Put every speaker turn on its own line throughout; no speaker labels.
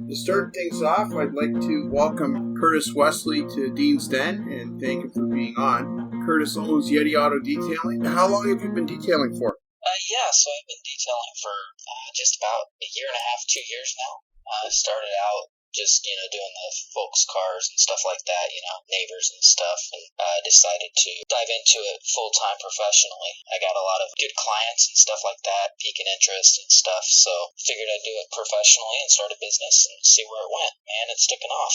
To start things off, I'd like to welcome Kurtis Wesley to Dean's Den and thank him for being on. Kurtis owns Yetti Auto Detailing. How long have you been detailing for?
So I've been detailing for just about a year and a half, 2 years now. Started out just, doing the folks' cars and stuff like that, neighbors and stuff, and decided to dive into it full-time professionally. I got a lot of good clients and stuff like that, piquing interest and stuff, so figured I'd do it professionally and start a business and see where it went, and it's taken off.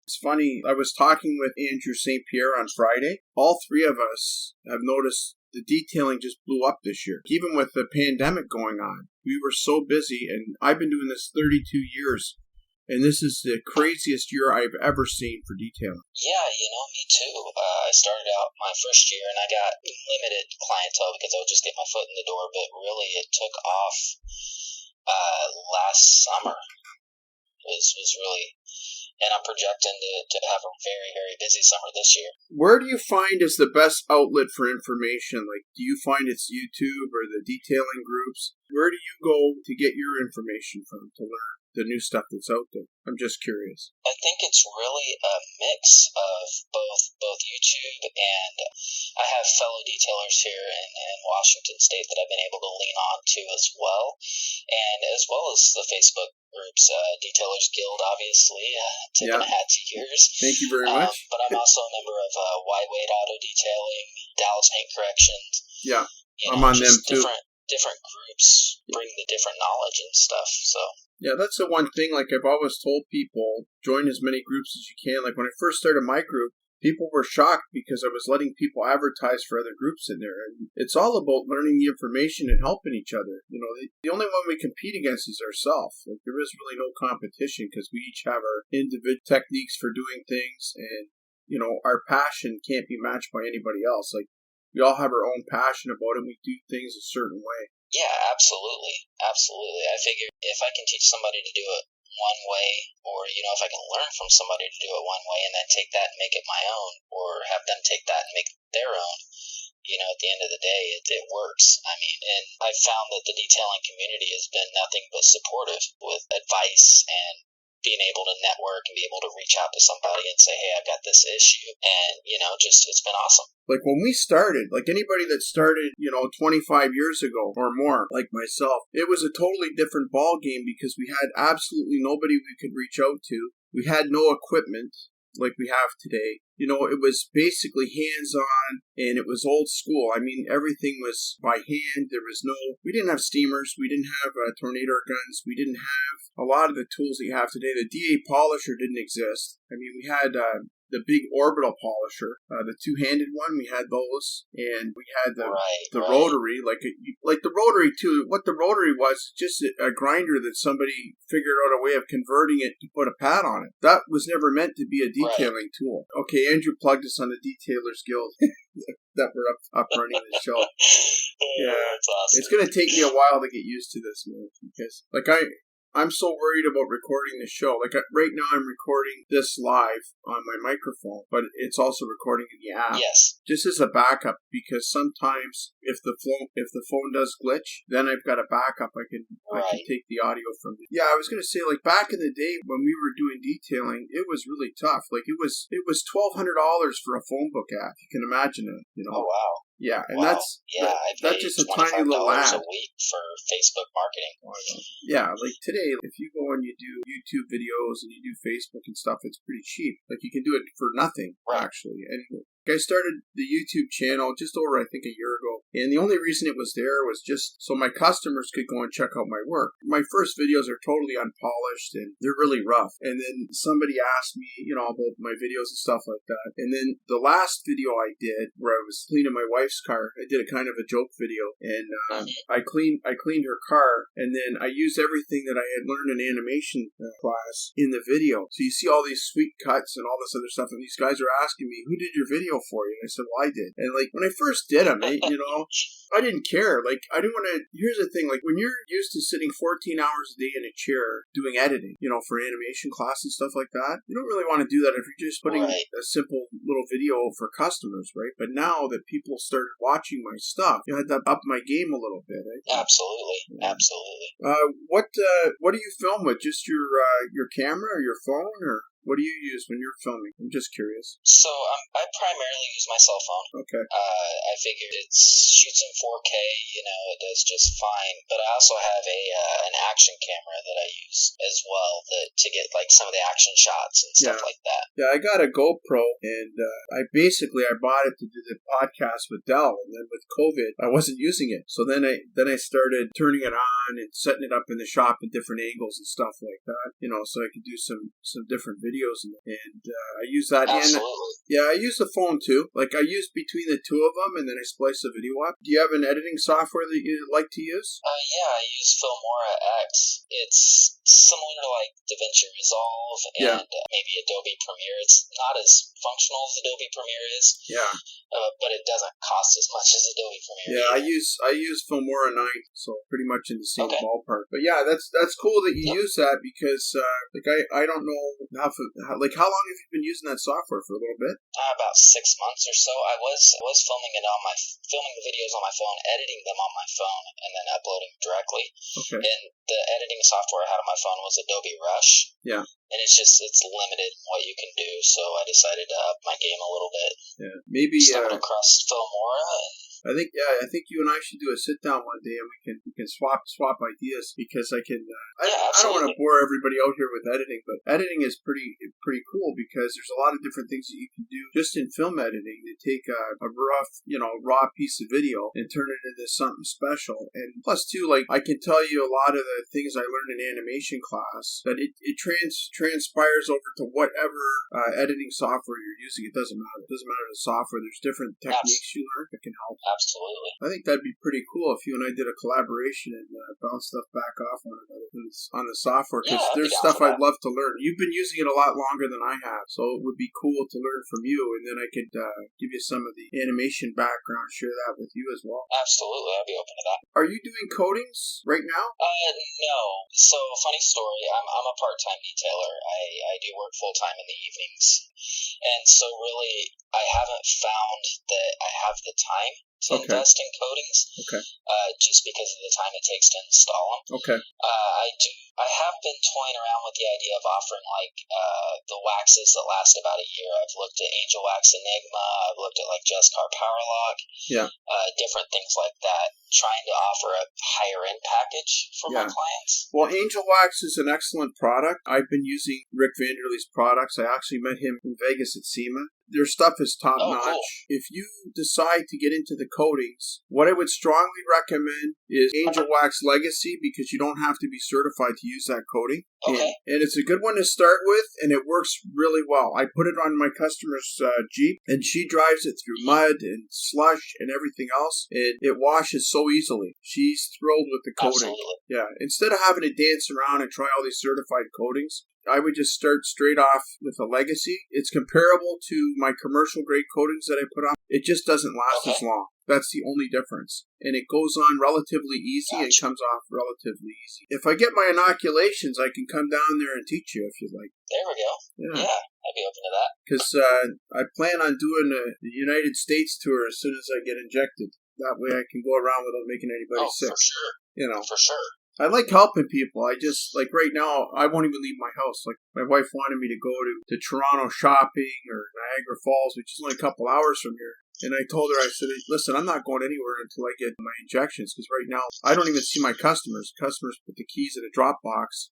It's funny, I was talking with Andrew St. Pierre on Friday. All three of us have noticed the detailing just blew up this year. Even with the pandemic going on, we were so busy, and I've been doing this 32 years, and this is the craziest year I've ever seen for detailing.
Yeah, me too. I started out my first year, and I got limited clientele because I would just get my foot in the door, but really it took off last summer. Was really, and I'm projecting to have a very, very busy summer this year.
Where do you find is the best outlet for information? Like, do you find it's YouTube or the detailing groups? Where do you go to get your information from to learn the new stuff that's out there? I'm just curious.
I think it's really a mix of both YouTube, and I have fellow detailers here in Washington State that I've been able to lean on to as well, and as well as the Facebook groups, Detailers Guild, obviously, tipping a hat to yours.
Thank you very much.
But I'm also a member of Y-Weight Auto Detailing, Dallas Paint Corrections.
Yeah, I'm on them too.
Different groups bring the different knowledge and stuff, so.
Yeah, that's the one thing, like I've always told people, join as many groups as you can. Like when I first started my group, people were shocked because I was letting people advertise for other groups in there. And it's all about learning the information and helping each other. The only one we compete against is ourselves. Like there is really no competition because we each have our individual techniques for doing things, and our passion can't be matched by anybody else. Like we all have our own passion about it. We do things a certain way.
Yeah, absolutely. I figure if I can teach somebody to do it one way, or, if I can learn from somebody to do it one way and then take that and make it my own, or have them take that and make it their own, at the end of the day, it works. I mean, and I've found that the detailing community has been nothing but supportive with advice and being able to network and be able to reach out to somebody and say, hey, I've got this issue. And, it's been awesome.
Like when we started, like anybody that started, 25 years ago or more, like myself, it was a totally different ball game because we had absolutely nobody we could reach out to. We had no equipment like we have today. It was basically hands-on, and it was old school. I mean, everything was by hand. We didn't have steamers. We didn't have tornado guns. We didn't have a lot of the tools that you have today. The DA polisher didn't exist. I mean, we had the big orbital polisher, the two-handed one. We had those, and we had the rotary, like the rotary too. What the rotary was, just a grinder that somebody figured out a way of converting it to put a pad on it. That was never meant to be a detailing tool. Okay, Andrew plugged us on the Detailers Guild that we're up running the show.
Yeah, that's awesome.
It's gonna take me a while to get used to this, man, because I'm so worried about recording the show. Like right now I'm recording this live on my microphone, but it's also recording in the app.
Yes.
Just as a backup, because sometimes if the phone does glitch, then I've got a backup. I can take the audio from it. Yeah, I was going to say, like back in the day when we were doing detailing, it was really tough. Like it was $1,200 for a phone book app. You can imagine it,
Oh, wow.
Yeah, and that's just a tiny little ad.
$25 a week for Facebook marketing.
Yeah, like today, if you go and you do YouTube videos and you do Facebook and stuff, it's pretty cheap. Like you can do it for nothing, actually. And I started the YouTube channel just over, I think, a year ago. And the only reason it was there was just so my customers could go and check out my work. My first videos are totally unpolished and they're really rough. And then somebody asked me, about my videos and stuff like that. And then the last video I did where I was cleaning my wife's car, I did a kind of a joke video. And I cleaned her car. And then I used everything that I had learned in animation class in the video. So you see all these sweet cuts and all this other stuff. And these guys are asking me, who did your video for you? And I said, well, I did. And like when I first did them, I didn't care. Like I didn't want to. Here's the thing: like when you're used to sitting 14 hours a day in a chair doing editing, for animation class and stuff like that, you don't really want to do that if you're just putting a simple little video for customers, right? But now that people started watching my stuff, I had to up my game a little bit.
Absolutely, absolutely.
What do you film with? Just your camera or your phone, or what do you use when you're filming? I'm just curious.
So I primarily use my cell phone.
Okay.
I figure it shoots in 4K. It does just fine. But I also have an action camera that I use as well to get like some of the action shots and stuff like that.
Yeah, I got a GoPro, and I bought it to do the podcast with Dell, and then with COVID, I wasn't using it. So then I started turning it on and setting it up in the shop at different angles and stuff like that. So I could do some different videos, and I use that.
Absolutely.
I use the phone too. Like I use between the two of them, and then I splice the video up. Do you have an editing software that you like to use?
Yeah, I use Filmora X. It's similar to like DaVinci Resolve and maybe Adobe Premiere. It's not as functional as Adobe Premiere is.
Yeah.
But it doesn't cost as much as Adobe Premiere.
Yeah, I use Filmora 9, so pretty much in the same ballpark. But yeah, that's cool that you use that because I don't know how long have you been using that software for? A little bit?
About 6 months or so. I was filming the videos on my phone, editing them on my phone, and then uploading directly. Okay. And the editing software I had on my phone was Adobe Rush. Yeah. And it's limited what you can do, so I decided to up my game a little bit.
Yeah, maybe
stumbled across Filmora.
I think you and I should do a sit down one day, and we can swap ideas because I can. I don't want to bore everybody out here with editing, but editing is pretty cool because there's a lot of different things that you can do just in film editing to take a rough, raw piece of video and turn it into something special. And plus, too, like I can tell you a lot of the things I learned in animation class that it transpires over to whatever editing software you're using. It doesn't matter. It doesn't matter the software. There's different techniques you learn that can help.
Absolutely.
I think that'd be pretty cool if you and I did a collaboration and bounce stuff back off one another on the software, because there's stuff I'd love to learn. You've been using it a lot longer than I have, so it would be cool to learn from you, and then I could give you some of the animation background, share that with you as well.
Absolutely, I'd be open to that.
Are you doing coatings right now?
No. So, funny story, I'm a part-time detailer. I do work full-time in the evenings, and so really, I haven't found that I have the time to invest in coatings, just because of the time it takes to install them. Okay. I have been toying around with the idea of offering like the waxes that last about a year. I've looked at Angel Wax Enigma. I've looked at like Jescar Powerlock. Yeah. Different things like that. Trying to offer a higher end package for my clients.
Well, Angel Wax is an excellent product. I've been using Rick Vanderlee's products. I actually met him in Vegas at SEMA. Their stuff is top-notch. Cool. If you decide to get into the coatings, what I would strongly recommend is Angel Wax Legacy, because you don't have to be certified to use that coating. Okay. And it's a good one to start with, and it works really well. I put it on my customer's Jeep, and she drives it through mud and slush and everything else, and it washes so easily. She's thrilled with the coating. Absolutely. Yeah. Instead of having to dance around and try all these certified coatings, I would just start straight off with a Legacy. It's comparable to my commercial grade coatings that I put on. It just doesn't last as long. That's the only difference. And it goes on relatively easy and comes off relatively easy. If I get my inoculations, I can come down there and teach you if you'd like.
There we go. Yeah, I'd be open to that.
Because I plan on doing the United States tour as soon as I get injected. That way I can go around without making anybody sick.
For sure. For sure.
I like helping people. I just, like right now, I won't even leave my house. Like my wife wanted me to go to Toronto shopping or Niagara Falls, which is only a couple hours from here. And I told her, I said, listen, I'm not going anywhere until I get my injections, because right now I don't even see my customers. Customers put the keys in a drop box.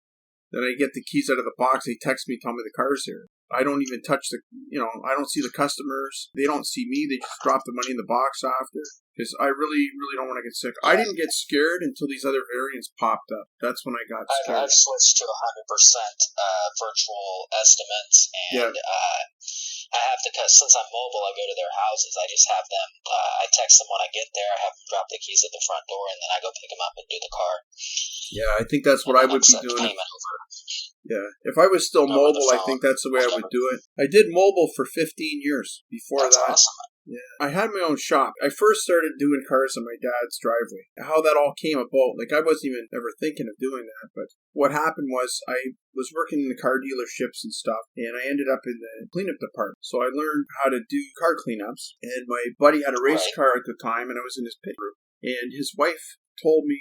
Then I get the keys out of the box. They text me, tell me the car's here. I don't even touch I don't see the customers. They don't see me. They just drop the money in the box after. Because I really, really don't want to get sick. I didn't get scared until these other variants popped up. That's when I got scared.
I've switched to 100% virtual estimates, and I have to, cause since I'm mobile, I go to their houses. I just have them. I text them when I get there. I have them drop the keys at the front door, and then I go pick them up and do the car.
Yeah, I think that's what I would be doing. Yeah, if I was still mobile, I think that's the way I would do it. I did mobile for 15 years before
that's
that.
Awesome.
Yeah, I had my own shop. I first started doing cars on my dad's driveway. How that all came about, like I wasn't even ever thinking of doing that, but what happened was I was working in the car dealerships and stuff, and I ended up in the cleanup department. So I learned how to do car cleanups, and my buddy had a race car at the time, and I was in his pit group, and his wife told me,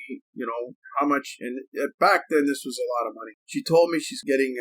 how much, and back then this was a lot of money. She told me she's getting,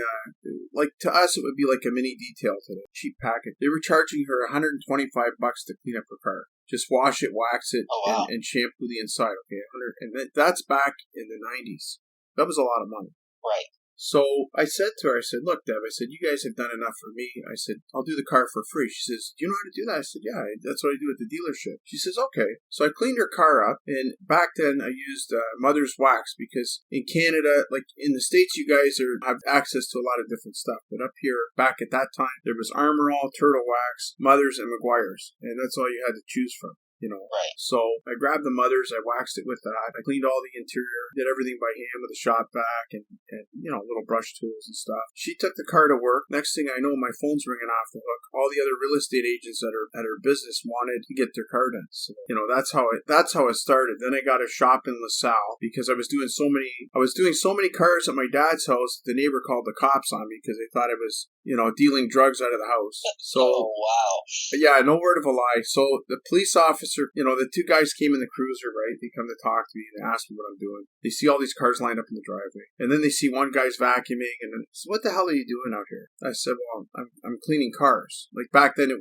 like to us it would be like a mini detail today, cheap package. They were charging her $125 to clean up her car. Just wash it, wax it, and shampoo the inside. Okay, and that's back in the 90s. That was a lot of money.
Right.
So I said to her, I said, look, Deb, I said, you guys have done enough for me. I said, I'll do the car for free. She says, do you know how to do that? I said, yeah, that's what I do at the dealership. She says, okay. So I cleaned her car up, and back then I used Mother's Wax, because in Canada, like in the States, you guys have access to a lot of different stuff. But up here, back at that time, there was Armor All, Turtle Wax, Mother's, and McGuire's. And that's all you had to choose from.
Right.
So I grabbed the Mother's, I waxed it with that, I cleaned all the interior, did everything by hand with a shop vac and little brush tools and stuff. She took the car to work. Next thing I know, my phone's ringing off the hook. All the other real estate agents at her business wanted to get their car done. So, that's how it started. Then I got a shop in LaSalle because I was doing so many cars at my dad's house. The neighbor called the cops on me because they thought I was, dealing drugs out of the house. So,
oh, wow.
Yeah, no word of a lie. So the police officer, the two guys came in the cruiser, right? They come to talk to me and ask me what I'm doing. They see all these cars lined up in the driveway. And then they see one guy's vacuuming and then, so what the hell are you doing out here? I said, well, I'm cleaning cars. Like back then,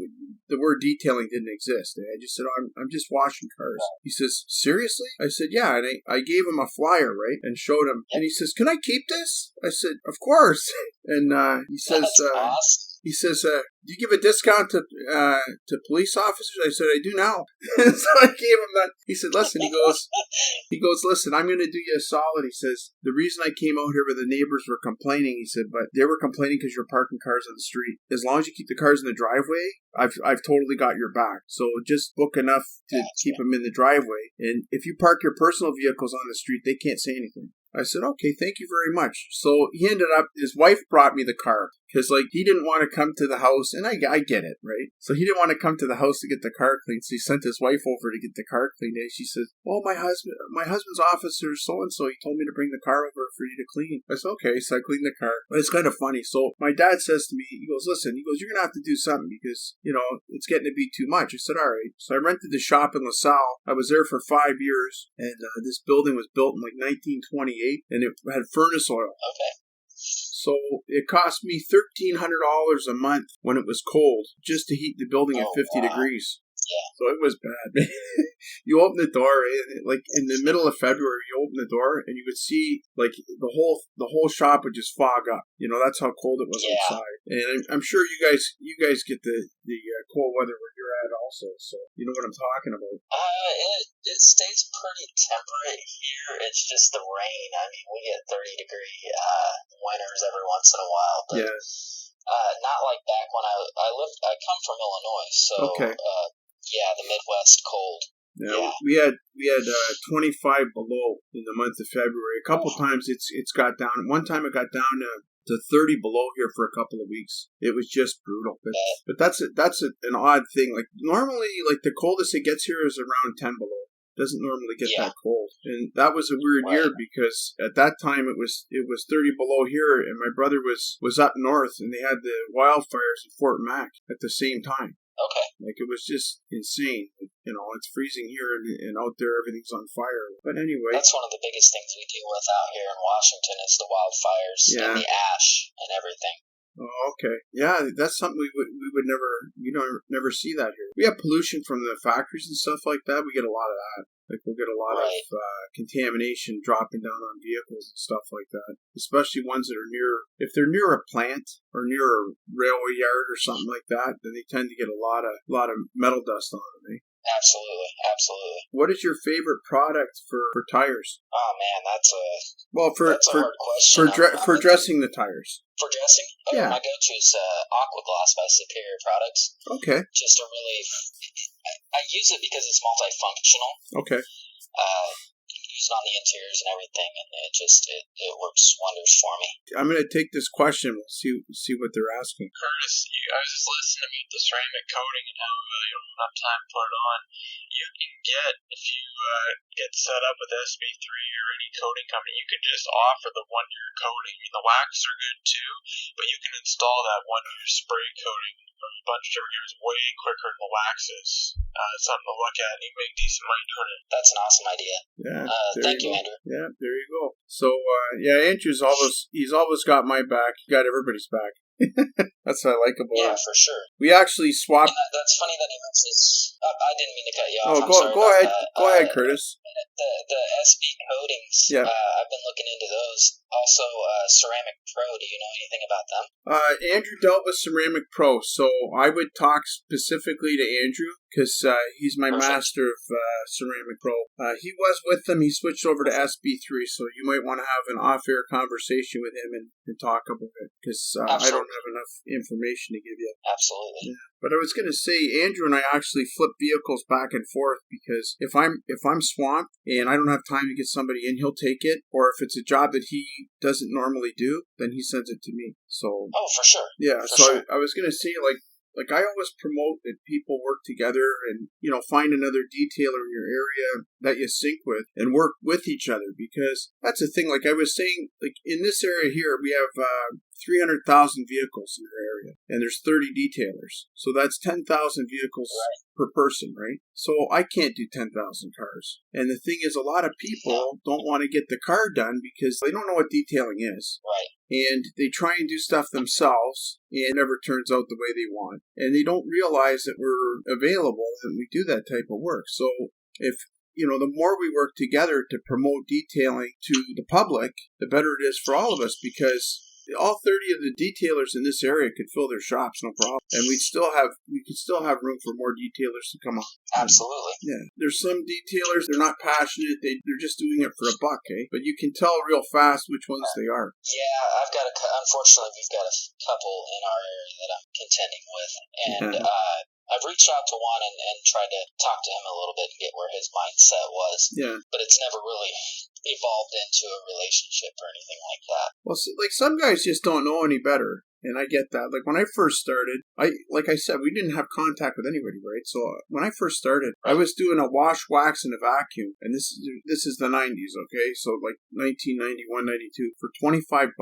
the word detailing didn't exist. I just said, I'm just washing cars. He says, seriously? I said, yeah. And I gave him a flyer, right? And showed him. And he says, can I keep this? I said, of course. And he says,
awesome.
He says, do you give a discount to police officers? I said, I do now. So I gave him that. He said, listen, he goes, listen, I'm going to do you a solid. He says, the reason I came out here where the neighbors were complaining, he said, but they were complaining because you're parking cars on the street. As long as you keep the cars in the driveway, I've totally got your back. So just book enough to keep them in the driveway. And if you park your personal vehicles on the street, they can't say anything. I said, okay, thank you very much. So he ended up, his wife brought me the car because he didn't want to come to the house. And I get it, right? So he didn't want to come to the house to get the car cleaned. So he sent his wife over to get the car cleaned. And she said, well, my husband's officer so-and-so, he told me to bring the car over for you to clean. I said, okay. So I cleaned the car. But it's kind of funny. So my dad says to me, he goes, listen, you're going to have to do something because, it's getting to be too much. I said, all right. So I rented the shop in LaSalle. I was there for 5 years. And this building was built in 1928. And it had furnace oil.
Okay.
So it cost me $1,300 a month when it was cold just to heat the building at 50 degrees.
Yeah.
So it was bad. You open the door, like in the middle of February, you open the door and you would see like the whole shop would just fog up. That's how cold it was outside. And I'm sure you guys get the cold weather where you're at also. So you know what I'm talking about.
It stays pretty temperate here. It's just the rain. I mean, we get 30-degree winters every once in a while, but not like back when I come from Illinois, so
okay.
The Midwest cold.
Yeah, we had 25 below in the month of February. A couple times it's got down. One time it got down to 30 below here for a couple of weeks. It was just brutal. But that's an odd thing. Like normally, like the coldest it gets here is around 10 below. Doesn't normally get that cold. And that was a weird year because at that time it was 30 below here, and my brother was up north and they had the wildfires in Fort Mac at the same time.
Okay.
Like it was just insane. It's freezing here and out there everything's on fire. But anyway.
That's one of the biggest things we deal with out here in Washington is the wildfires and the ash and everything.
Oh, okay. Yeah, that's something we would never see that here. We have pollution from the factories and stuff like that. We get a lot of that. Like we'll get a lot of contamination dropping down on vehicles and stuff like that. Especially ones that are if they're near a plant or near a railway yard or something like that, then they tend to get a lot of metal dust on them. Eh?
Absolutely, absolutely.
What is your favorite product for tires?
Oh man, that's a hard question.
For dressing the tires.
For dressing, my go-to is Aquagloss by Superior Products.
Okay.
Just a really, I use it because it's multifunctional.
Okay.
You can use it on the interiors and everything, and it works wonders for me.
I'm going to take this question. We'll see what they're asking.
Kurtis, I was just listening about the ceramic coating and how you don't have enough time to put it on. You can get, if you get set up with SB3 or any coating company, you can just offer the 1-year coating. I mean, the waxes are good too, but you can install that 1-year spray coating a bunch of different years way quicker than the waxes. Something to look at. You can make decent money doing it.
That's an awesome idea.
Yeah.
Thank you, Andrew.
Yeah, there you go. So, Andrew's he's always got my back. He got everybody's back. That's what I like about it.
Yeah, for sure.
We actually swapped.
That's funny that he mentions. I didn't mean to cut you off.
Go ahead. Go ahead, Kurtis.
The SB coatings.
Yeah.
I've been looking into those. Also, Ceramic Pro. Do you know anything about them?
Andrew dealt with Ceramic Pro, so I would talk specifically to Andrew because he's my master of Ceramic Pro. He was with them. He switched over to SB3, so you might want to have an off-air conversation with him and talk about it because I don't have enough information to give you.
Absolutely.
Yeah. But I was going to say, Andrew and I actually flip vehicles back and forth because if I'm swamped and I don't have time to get somebody in, he'll take it. Or if it's a job that he doesn't normally do, then he sends it to me. So
for sure.
Yeah. I was going to say, like I always promote that people work together and, find another detailer in your area that you sync with and work with each other because that's the thing. Like I was saying, like in this area here, we have 300,000 vehicles in our area and there's 30 detailers. So that's 10,000 vehicles per person, right? So I can't do 10,000 cars. And the thing is, a lot of people don't want to get the car done because they don't know what detailing is.
Right.
And they try and do stuff themselves and it never turns out the way they want. And they don't realize that we're available and we do that type of work. So if, the more we work together to promote detailing to the public, the better it is for all of us because all 30 of the detailers in this area could fill their shops, no problem. And we could still have room for more detailers to come on.
Absolutely.
Yeah. There's some detailers, they're not passionate. They're just doing it for a buck, eh? But you can tell real fast which ones they are.
Yeah, unfortunately, we've got a couple in our area that I'm contending with. And I've reached out to one and tried to talk to him a little bit and get where his mindset was. Yeah. But it's never really evolved into a relationship or anything like that.
Well, some guys just don't know any better. And I get that. Like when I first started, like I said, we didn't have contact with anybody, right? So when I first started, I was doing a wash, wax, and a vacuum. And this is the 90s, okay? So like 1991, 92 for $25,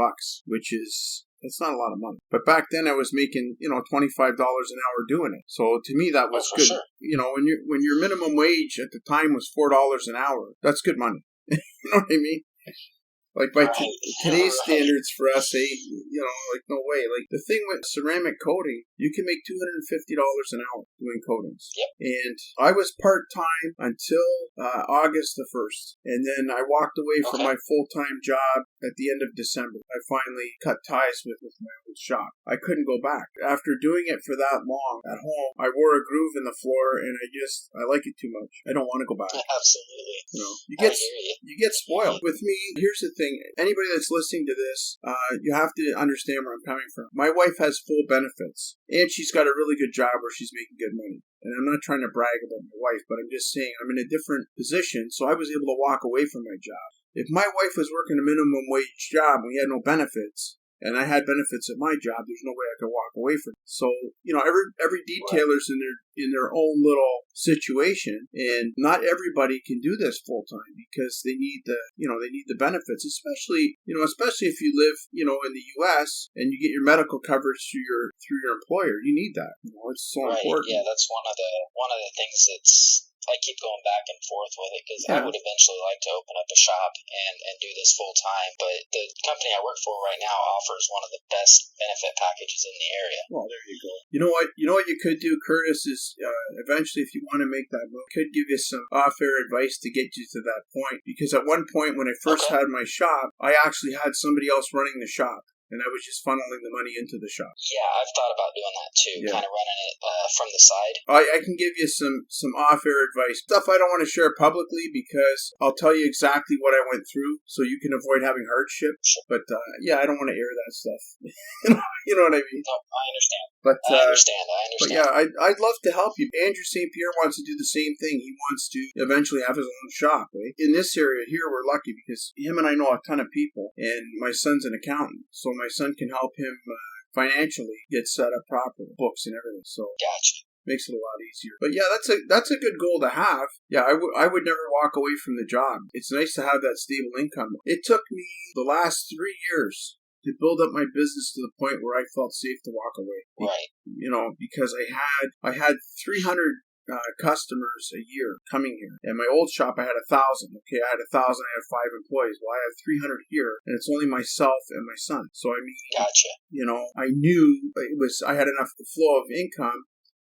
which is... It's not a lot of money. But back then I was making, $25 an hour doing it. So to me that was good. Sure. When your minimum wage at the time was $4 an hour, that's good money. You know what I mean? Like by today's standards for us, no way. Like the thing with ceramic coating, you can make $250 an hour doing coatings.
Yep.
And I was part-time until August the 1st. And then I walked away from my full-time job at the end of December. I finally cut ties with my old shop. I couldn't go back. After doing it for that long at home, I wore a groove in the floor and I like it too much. I don't want to go back.
Absolutely.
You get spoiled. With me, here's the thing. Anybody that's listening to this, you have to understand where I'm coming from. My wife has full benefits, and she's got a really good job where she's making good money. And I'm not trying to brag about my wife, but I'm just saying I'm in a different position, so I was able to walk away from my job. If my wife was working a minimum wage job and we had no benefits, and I had benefits at my job, there's no way I could walk away from it. So, every detailer's in their own little situation, and not everybody can do this full time because they need the benefits, especially if you live, in the US and you get your medical coverage through your employer. You need that. It's so important.
Yeah, that's one of the things that's I keep going back and forth with it because I would eventually like to open up a shop and do this full time. But the company I work for right now offers one of the best benefit packages in the area.
Well, there you go. You know what you could do, Kurtis, is eventually if you want to make that move, I could give you some off-air advice to get you to that point. Because at one point when I first had my shop, I actually had somebody else running the shop. and I was just funneling the money into the shop.
Yeah, I've thought about doing that too, kind of running it from the side.
I can give you some off-air advice. Stuff I don't want to share publicly because I'll tell you exactly what I went through so you can avoid having hardship.
Sure.
But I don't want to air that stuff. You know what I mean?
No, I understand.
I
understand.
But yeah, I'd love to help you. Andrew St. Pierre wants to do the same thing. He wants to eventually have his own shop. Right? In this area here, we're lucky because him and I know a ton of people, and my son's an accountant, so my son can help him financially get set up properly, books and everything. So
gotcha.
Makes it a lot easier. But yeah, that's a good goal to have. Yeah, I would never walk away from the job. It's nice to have that stable income. It took me the last 3 years to build up my business to the point where I felt safe to walk away.
Right.
You know, because I had 300 customers a year coming here. And my old shop, I had 1,000. Okay, I had 1,000. I had 5 employees. Well, I have 300 here, and it's only myself and my son. So I mean,
gotcha.
You know, I knew I had enough flow of income.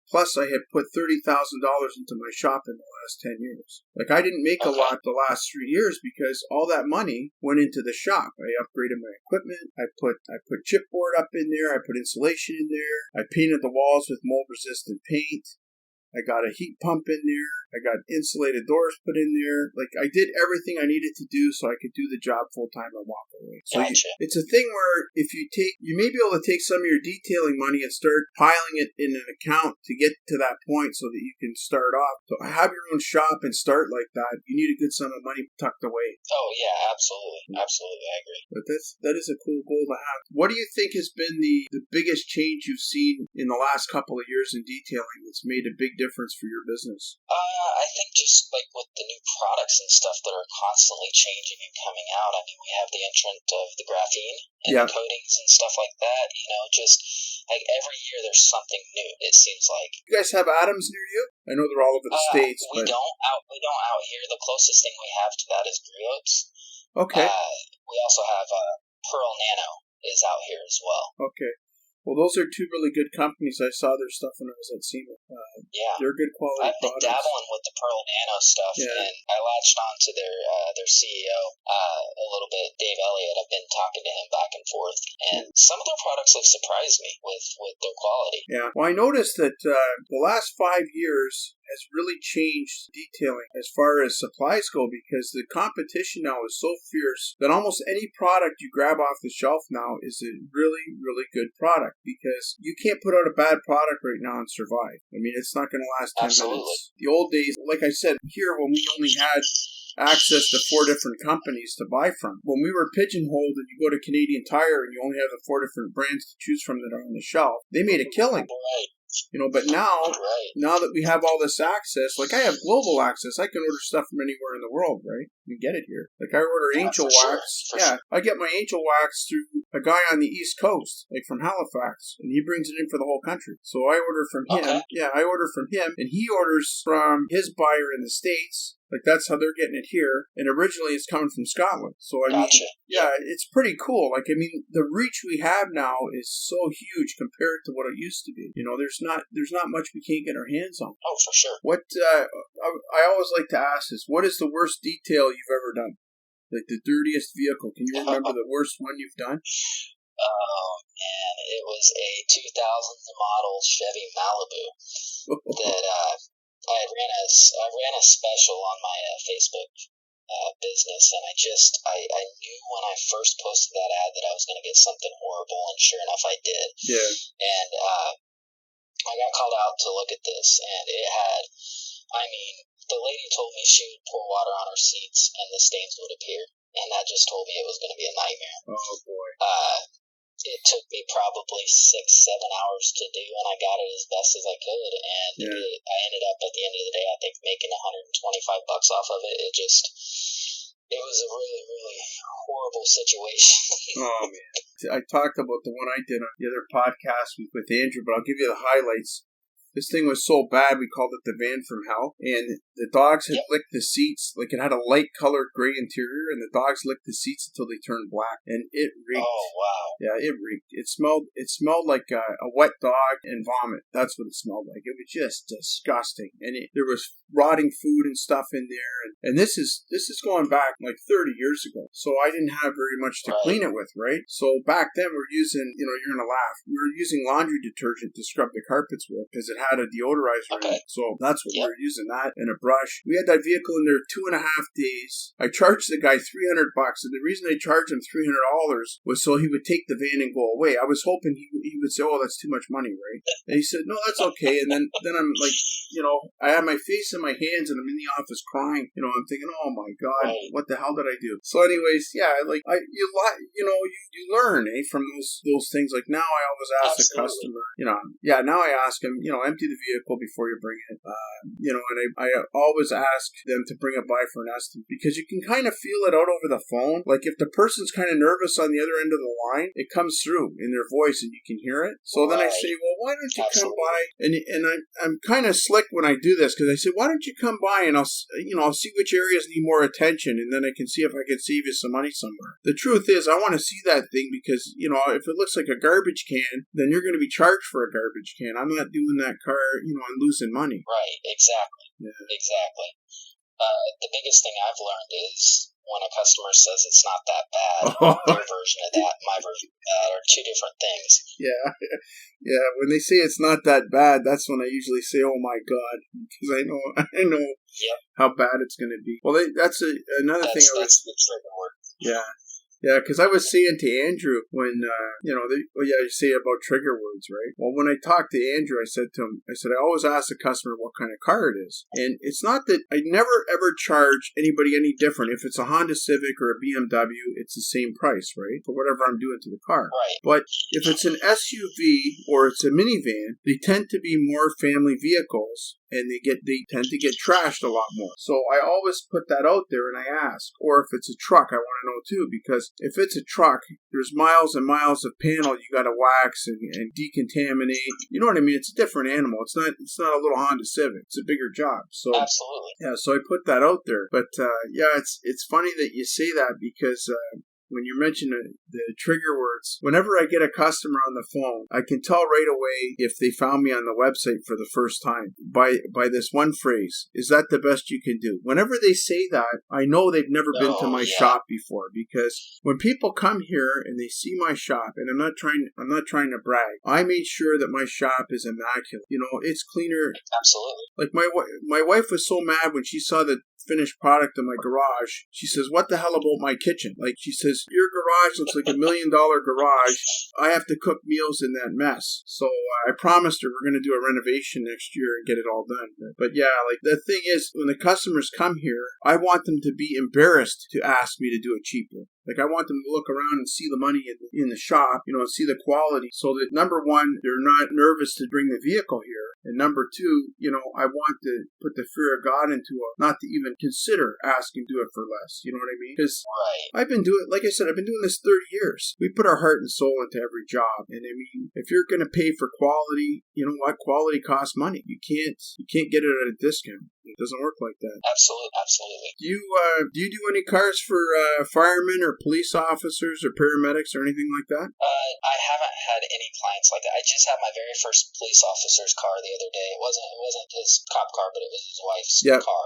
Plus, I had put $30,000 into my shop in the last 10 years. Like, I didn't make a lot the last 3 years because all that money went into the shop. I upgraded my equipment. I put chipboard up in there. I put insulation in there. I painted the walls with mold-resistant paint. I got a heat pump in there. I got insulated doors put in there. Like, I did everything I needed to do so I could do the job full-time and walk away. So
gotcha.
It's a thing where if you may be able to take some of your detailing money and start piling it in an account to get to that point so that you can start off. So have your own shop and start like that. You need a good sum of money tucked away.
Oh, yeah, absolutely. Absolutely, I agree.
But that is a cool goal to have. What do you think has been the biggest change you've seen in the last couple of years in detailing that's made a big difference for your business?
I think just like with the new products and stuff that are constantly changing and coming out. I mean, we have the entrant of the graphene and the coatings and stuff like that. You know, just like every year there's something new. It seems like.
You guys have Adams near you? I know they're all over the States.
We don't out here. The closest thing we have to that is Griots.
Okay.
We also have Pearl Nano is out here as well.
Okay. Well, those are 2 really good companies. I saw their stuff when I was at SEMA.
Yeah.
They're good quality
I've been
products.
dabbling with the Pearl Nano stuff, and I latched on to their CEO a little bit, Dave Elliott. I've been talking to him back and forth, and some of their products have surprised me with their quality.
Yeah. Well, I noticed that the last 5 years has really changed detailing as far as supplies go because the competition now is so fierce that almost any product you grab off the shelf now is a really, really good product because you can't put out a bad product right now and survive. I mean, it's not going to last 10 minutes. The old days, like I said, here when we only had access to 4 different companies to buy from. When we were pigeonholed and you go to Canadian Tire and you only have the 4 different brands to choose from that are on the shelf, they made a killing.
Right.
You know, but now that we have all this access, like I have global access, I can order stuff from anywhere in the world, right? You get it here. Like I order angel wax. I get my angel wax through a guy on the East Coast, like from Halifax, and he brings it in for the whole country. So I order from him. I order from him, and he orders from his buyer in the States. Like, that's how they're getting it here. And originally it's coming from Scotland. So, I mean, it's pretty cool. Like, I mean, the reach we have now is so huge compared to what it used to be. You know, there's not much we can't get our hands on.
Oh, for sure.
What, I always like to ask is, what is the worst detail you've ever done? Like, the dirtiest vehicle. Can you remember the worst one you've done?
Oh, man. It was a 2000s model Chevy Malibu that, I ran a special on my Facebook business, and I knew when I first posted that ad that I was going to get something horrible, and sure enough, I did.
Yeah.
And I got called out to look at this, and it had, I mean, the lady told me she would pour water on her seats, and the stains would appear, and that just told me it was going to be a nightmare.
Oh boy.
It took me probably 6-7 hours to do, and I got it as best as I could, and I ended up at the end of the day, I think, making $125 off of it. It was a really, really horrible situation.
Oh man. I talked about the one I did on the other podcast with Andrew, but I'll give you the highlights. This thing was so bad, we called it the van from hell. And the dogs had licked the seats. Like, it had a light-colored gray interior, and the dogs licked the seats until they turned black. And it reeked.
Oh, wow.
Yeah, it reeked. It smelled like a wet dog and vomit. That's what it smelled like. It was just disgusting. And there was rotting food and stuff in there. And this is going back like 30 years ago. So I didn't have very much to clean it with, right? So back then we're using, you're going to laugh, we were using laundry detergent to scrub the carpets with because it had a deodorizer in it. So that's what we were using, that and a brush. We had that vehicle in there 2.5 days. I charged the guy $300. And the reason I charged him $300 was so he would take the van and go away. I was hoping he would say, oh, that's too much money, right? And he said, no, that's okay. And then I'm like, I had my face in my hands and I'm in the office crying. I'm thinking, oh my God, what the hell did I do? So anyways, you learn, from those things. Like now I always ask the customer, now I ask them, empty the vehicle before you bring it. And I always ask them to bring it by for an estimate because you can kind of feel it out over the phone. Like if the person's kind of nervous on the other end of the line, it comes through in their voice and you can hear it. So then I say, well, why don't you come by? And I'm kind of slick when I do this because I say, why don't you come by and I'll see which areas need more attention and then I can see if I can save you some money somewhere. The truth is, I want to see that thing because, if it looks like a garbage can, then you're going to be charged for a garbage can. I'm not doing that car, and losing money.
Right, exactly. Yeah. Exactly. The biggest thing I've learned is when a customer says it's not that bad, their version of that, my version of that are two different things.
Yeah. Yeah, when they say it's not that bad, that's when I usually say, oh my God, because I know how bad it's going to be. Well, that's another thing.
That's the trigger word.
Yeah. Yeah, because I was saying to Andrew when, you say about trigger words, right? Well, when I talked to Andrew, I said to him, I always ask the customer what kind of car it is. And it's not that I never ever charge anybody any different. If it's a Honda Civic or a BMW, it's the same price, right? For whatever I'm doing to the car.
Right.
But if it's an SUV or it's a minivan, they tend to be more family vehicles. And they tend to get trashed a lot more. So I always put that out there and I ask. Or if it's a truck, I want to know too, because if it's a truck, there's miles and miles of panel you got to wax and decontaminate. You know what I mean? It's a different animal. It's not a little Honda Civic. It's a bigger job. So
absolutely.
Yeah. So I put that out there. But it's funny that you say that because. When you mention the trigger words, whenever I get a customer on the phone, I can tell right away if they found me on the website for the first time by this one phrase. Is that the best you can do? Whenever they say that, I know they've never been to my shop before because when people come here and they see my shop, and I'm not trying to brag, I made sure that my shop is immaculate. It's cleaner.
Absolutely.
Like my wife was so mad when she saw the finished product in my garage. She says, what the hell about my kitchen? Like, she says, your garage looks like $1 million garage. I have to cook meals in that mess. So I promised her we're going to do a renovation next year and get it all done. But yeah, like the thing is, when the customers come here, I want them to be embarrassed to ask me to do it cheaper. Like, I want them to look around and see the money in the shop, and see the quality, so that, number one, they're not nervous to bring the vehicle here, and number two, I want to put the fear of God into it, not to even consider asking to do it for less, you know what I mean? Because I've been doing, like I said, I've been doing this 30 years. We put our heart and soul into every job, and I mean, if you're going to pay for quality, you know what? Quality costs money. You can't get it at a discount. It doesn't work like that.
Absolutely.
Do you do any cars for firemen or police officers or paramedics or anything like that?
I haven't had any clients like that. I just had my very first police officer's car the other day. It wasn't his cop car, but it was his wife's car.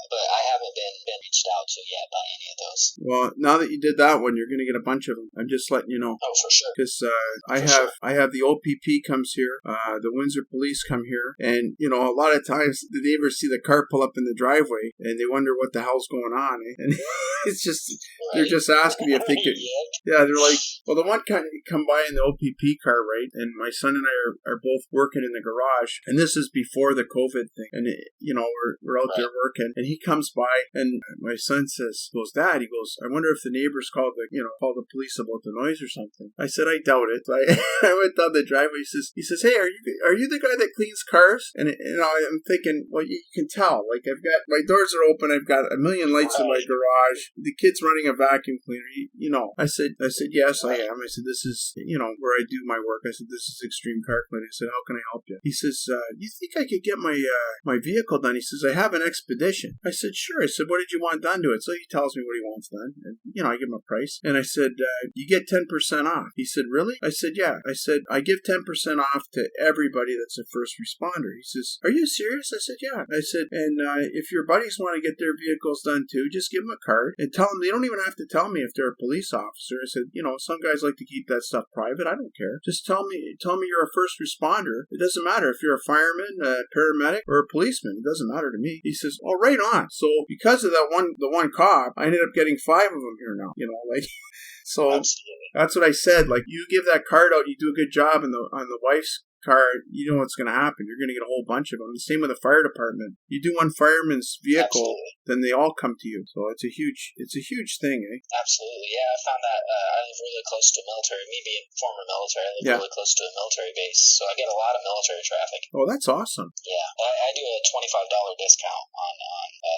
But I haven't been reached out to yet by any of those.
Well, now that you did that one, you're going to get a bunch of them. I'm just letting you know.
Oh, for sure.
Because I have the OPP comes here, the Windsor Police come here, and a lot of times the neighbors see the car pull up in the driveway and they wonder what the hell's going on. And it's just they're just asking me if they could. Yeah, they're like, well, the one come by in the OPP car, right? And my son and I are both working in the garage, and this is before the COVID thing, and we're out there working. working, and he comes by, and my son goes, Dad, he goes, I wonder if the neighbors called the police about the noise or something. I said, I doubt it. I went down the driveway. He says, hey, are you the guy that cleans cars? And I'm thinking, well, you can tell. Like, I've got, my doors are open. I've got a million lights in my garage. The kid's running a vacuum cleaner. I said, yes, I am. I said, this is, where I do my work. I said, this is Extreme Car Cleaning. I said, how can I help you? He says, you think I could get my vehicle done? He says, I have an expedition. I said, sure. I said, what did you want done to it? So he tells me what he wants done. And, I give him a price. And I said, you get 10% off. He said, really? I said, yeah. I said, I give 10% off to everybody that's a first responder. He says, are you serious? I said, yeah. I said, and if your buddies want to get their vehicles done too, just give them a card and tell them. They don't even have to tell me if they're a police officer. I said, some guys like to keep that stuff private. I don't care. Just tell me you're a first responder. It doesn't matter if you're a fireman, a paramedic, or a policeman. It doesn't matter to me. He says, oh, right on. So because of the one cop, I ended up getting 5 of them here now. So
Absolutely.
That's what I said. Like, you give that card out, you do a good job on the wife's card, you know what's going to happen. You're going to get a whole bunch of them. The same with the fire department. You do one fireman's vehicle,
Absolutely.
Then they all come to you. So it's a huge thing, eh?
Absolutely, yeah. I found that I live really close to military. Me being former military, I live really close to a military base, so I get a lot of military traffic.
Oh, that's awesome.
Yeah, I do a $25 discount on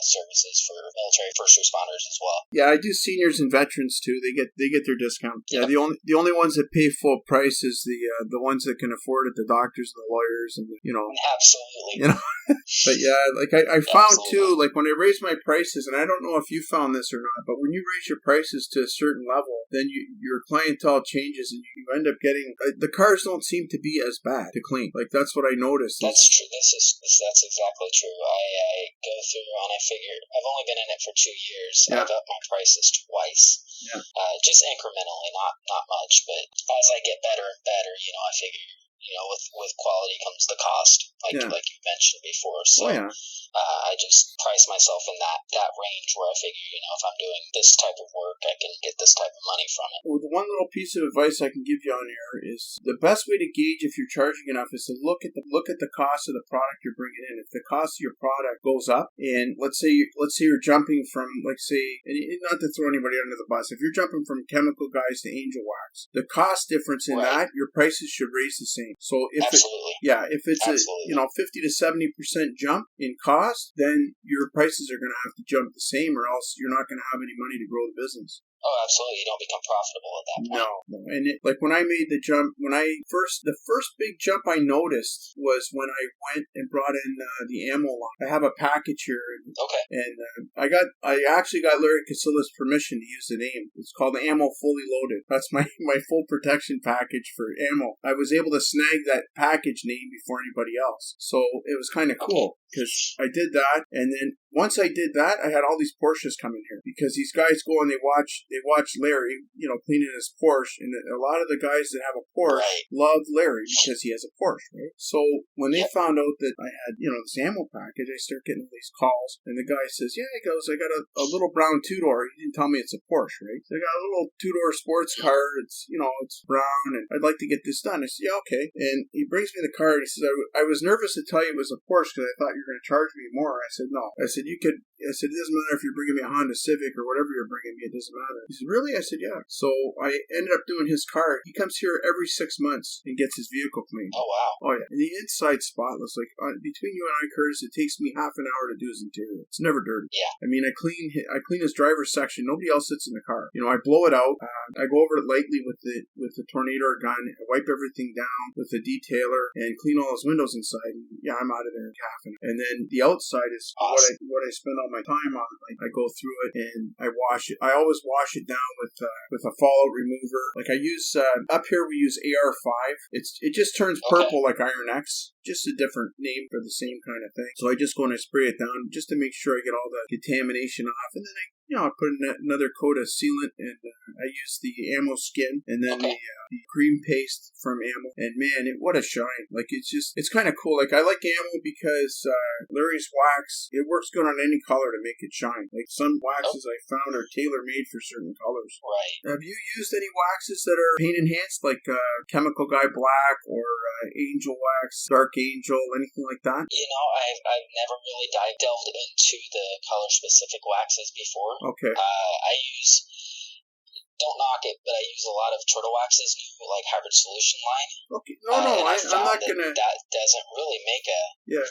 services for military first responders as well.
Yeah, I do seniors and veterans too. They get their discount. Yeah,
Yep.
the only ones that pay full price is the ones that can afford it, the doctors and the lawyers and
Absolutely.
But yeah, like I found too, like when I raised my prices, and I don't know if you found this or not, but when you raise your prices to a certain level, then your clientele changes and you end up getting, the cars don't seem to be as bad to clean. Like that's what I noticed.
That's true. That's exactly true. I go through and I figure I've only been in it for 2 years.
Yeah.
I've upped my prices twice.
Yeah.
Just incrementally, not much, but as I get better and better, I figure, with quality comes the cost, like you mentioned before. So I just price myself in that range where I figure, if I'm doing this type of work, I can get this type of money from it.
Well, the one little piece of advice I can give you on here is the best way to gauge if you're charging enough is to look at the cost of the product you're bringing in. If the cost of your product goes up, and let's say you're jumping from, and not to throw anybody under the bus, if you're jumping from chemical guys to angel wax, the cost difference in that, your prices should raise the same. So if if it's
Absolutely.
a 50 to 70% jump in cost, then your prices are going to have to jump the same, or else you're not going to have any money to grow the business.
Oh, absolutely. You don't become profitable at that point.
No. And when I made the jump, the first big jump I noticed was when I went and brought in the ammo line. I have a package here.
Okay.
And I actually got Larry Casilla's permission to use the name. It's called Ammo Fully Loaded. That's my full protection package for ammo. I was able to snag that package name before anybody else. So it was kind of cool. Because I did that, and then once I did that, I had all these Porsches coming here because these guys go and they watch Larry, cleaning his Porsche, and a lot of the guys that have a Porsche love Larry because he has a Porsche, right? So when they found out that I had, this ammo package, I start getting all these calls, and the guy says, "Yeah," he goes, "I got a little brown two-door." He didn't tell me it's a Porsche, right? So I got a little two-door sports car. It's it's brown, and I'd like to get this done. I said, "Yeah, okay." And he brings me the car, and he says, "I was nervous to tell you it was a Porsche because I thought you're going to charge me more." I said, no. I said, it doesn't matter if you're bringing me a Honda Civic or whatever you're bringing me, it doesn't matter. He said, really? I said, yeah. So I ended up doing his car. He comes here every 6 months and gets his vehicle cleaned.
Oh, wow.
Oh, yeah. And the inside spotless. Like, between you and I, Curtis, it takes me half an hour to do his interior. It's never dirty.
Yeah.
I mean, I clean his driver's section. Nobody else sits in the car. I blow it out. I go over it lightly with the tornado gun. I wipe everything down with the detailer and clean all his windows inside. And yeah, I'm out of there in half an hour. And then the outside is
awesome.
what I spend all my time on. Like, I go through it and I wash it. I always wash it down with a fallout remover. Like I use up here we use AR5. It just turns purple like Iron X. Just a different name for the same kind of thing. So I just go and I spray it down just to make sure I get all the contamination off, and then I put another coat of sealant, and I use the ammo skin, and then the cream paste from ammo. And man, what a shine! Like it's kind of cool. Like I like ammo because Larry's wax, it works good on any color to make it shine. Like some waxes I found are tailor made for certain colors.
Right.
Have you used any waxes that are paint enhanced, like Chemical Guy Black or Angel Wax, Dark Angel, anything like that?
I've never really delved into the color specific waxes before.
Okay.
I use, don't knock it, but I use a lot of Turtle Wax's new hybrid solution line.
Okay. No, I'm not gonna.
That doesn't really make a.
Yeah.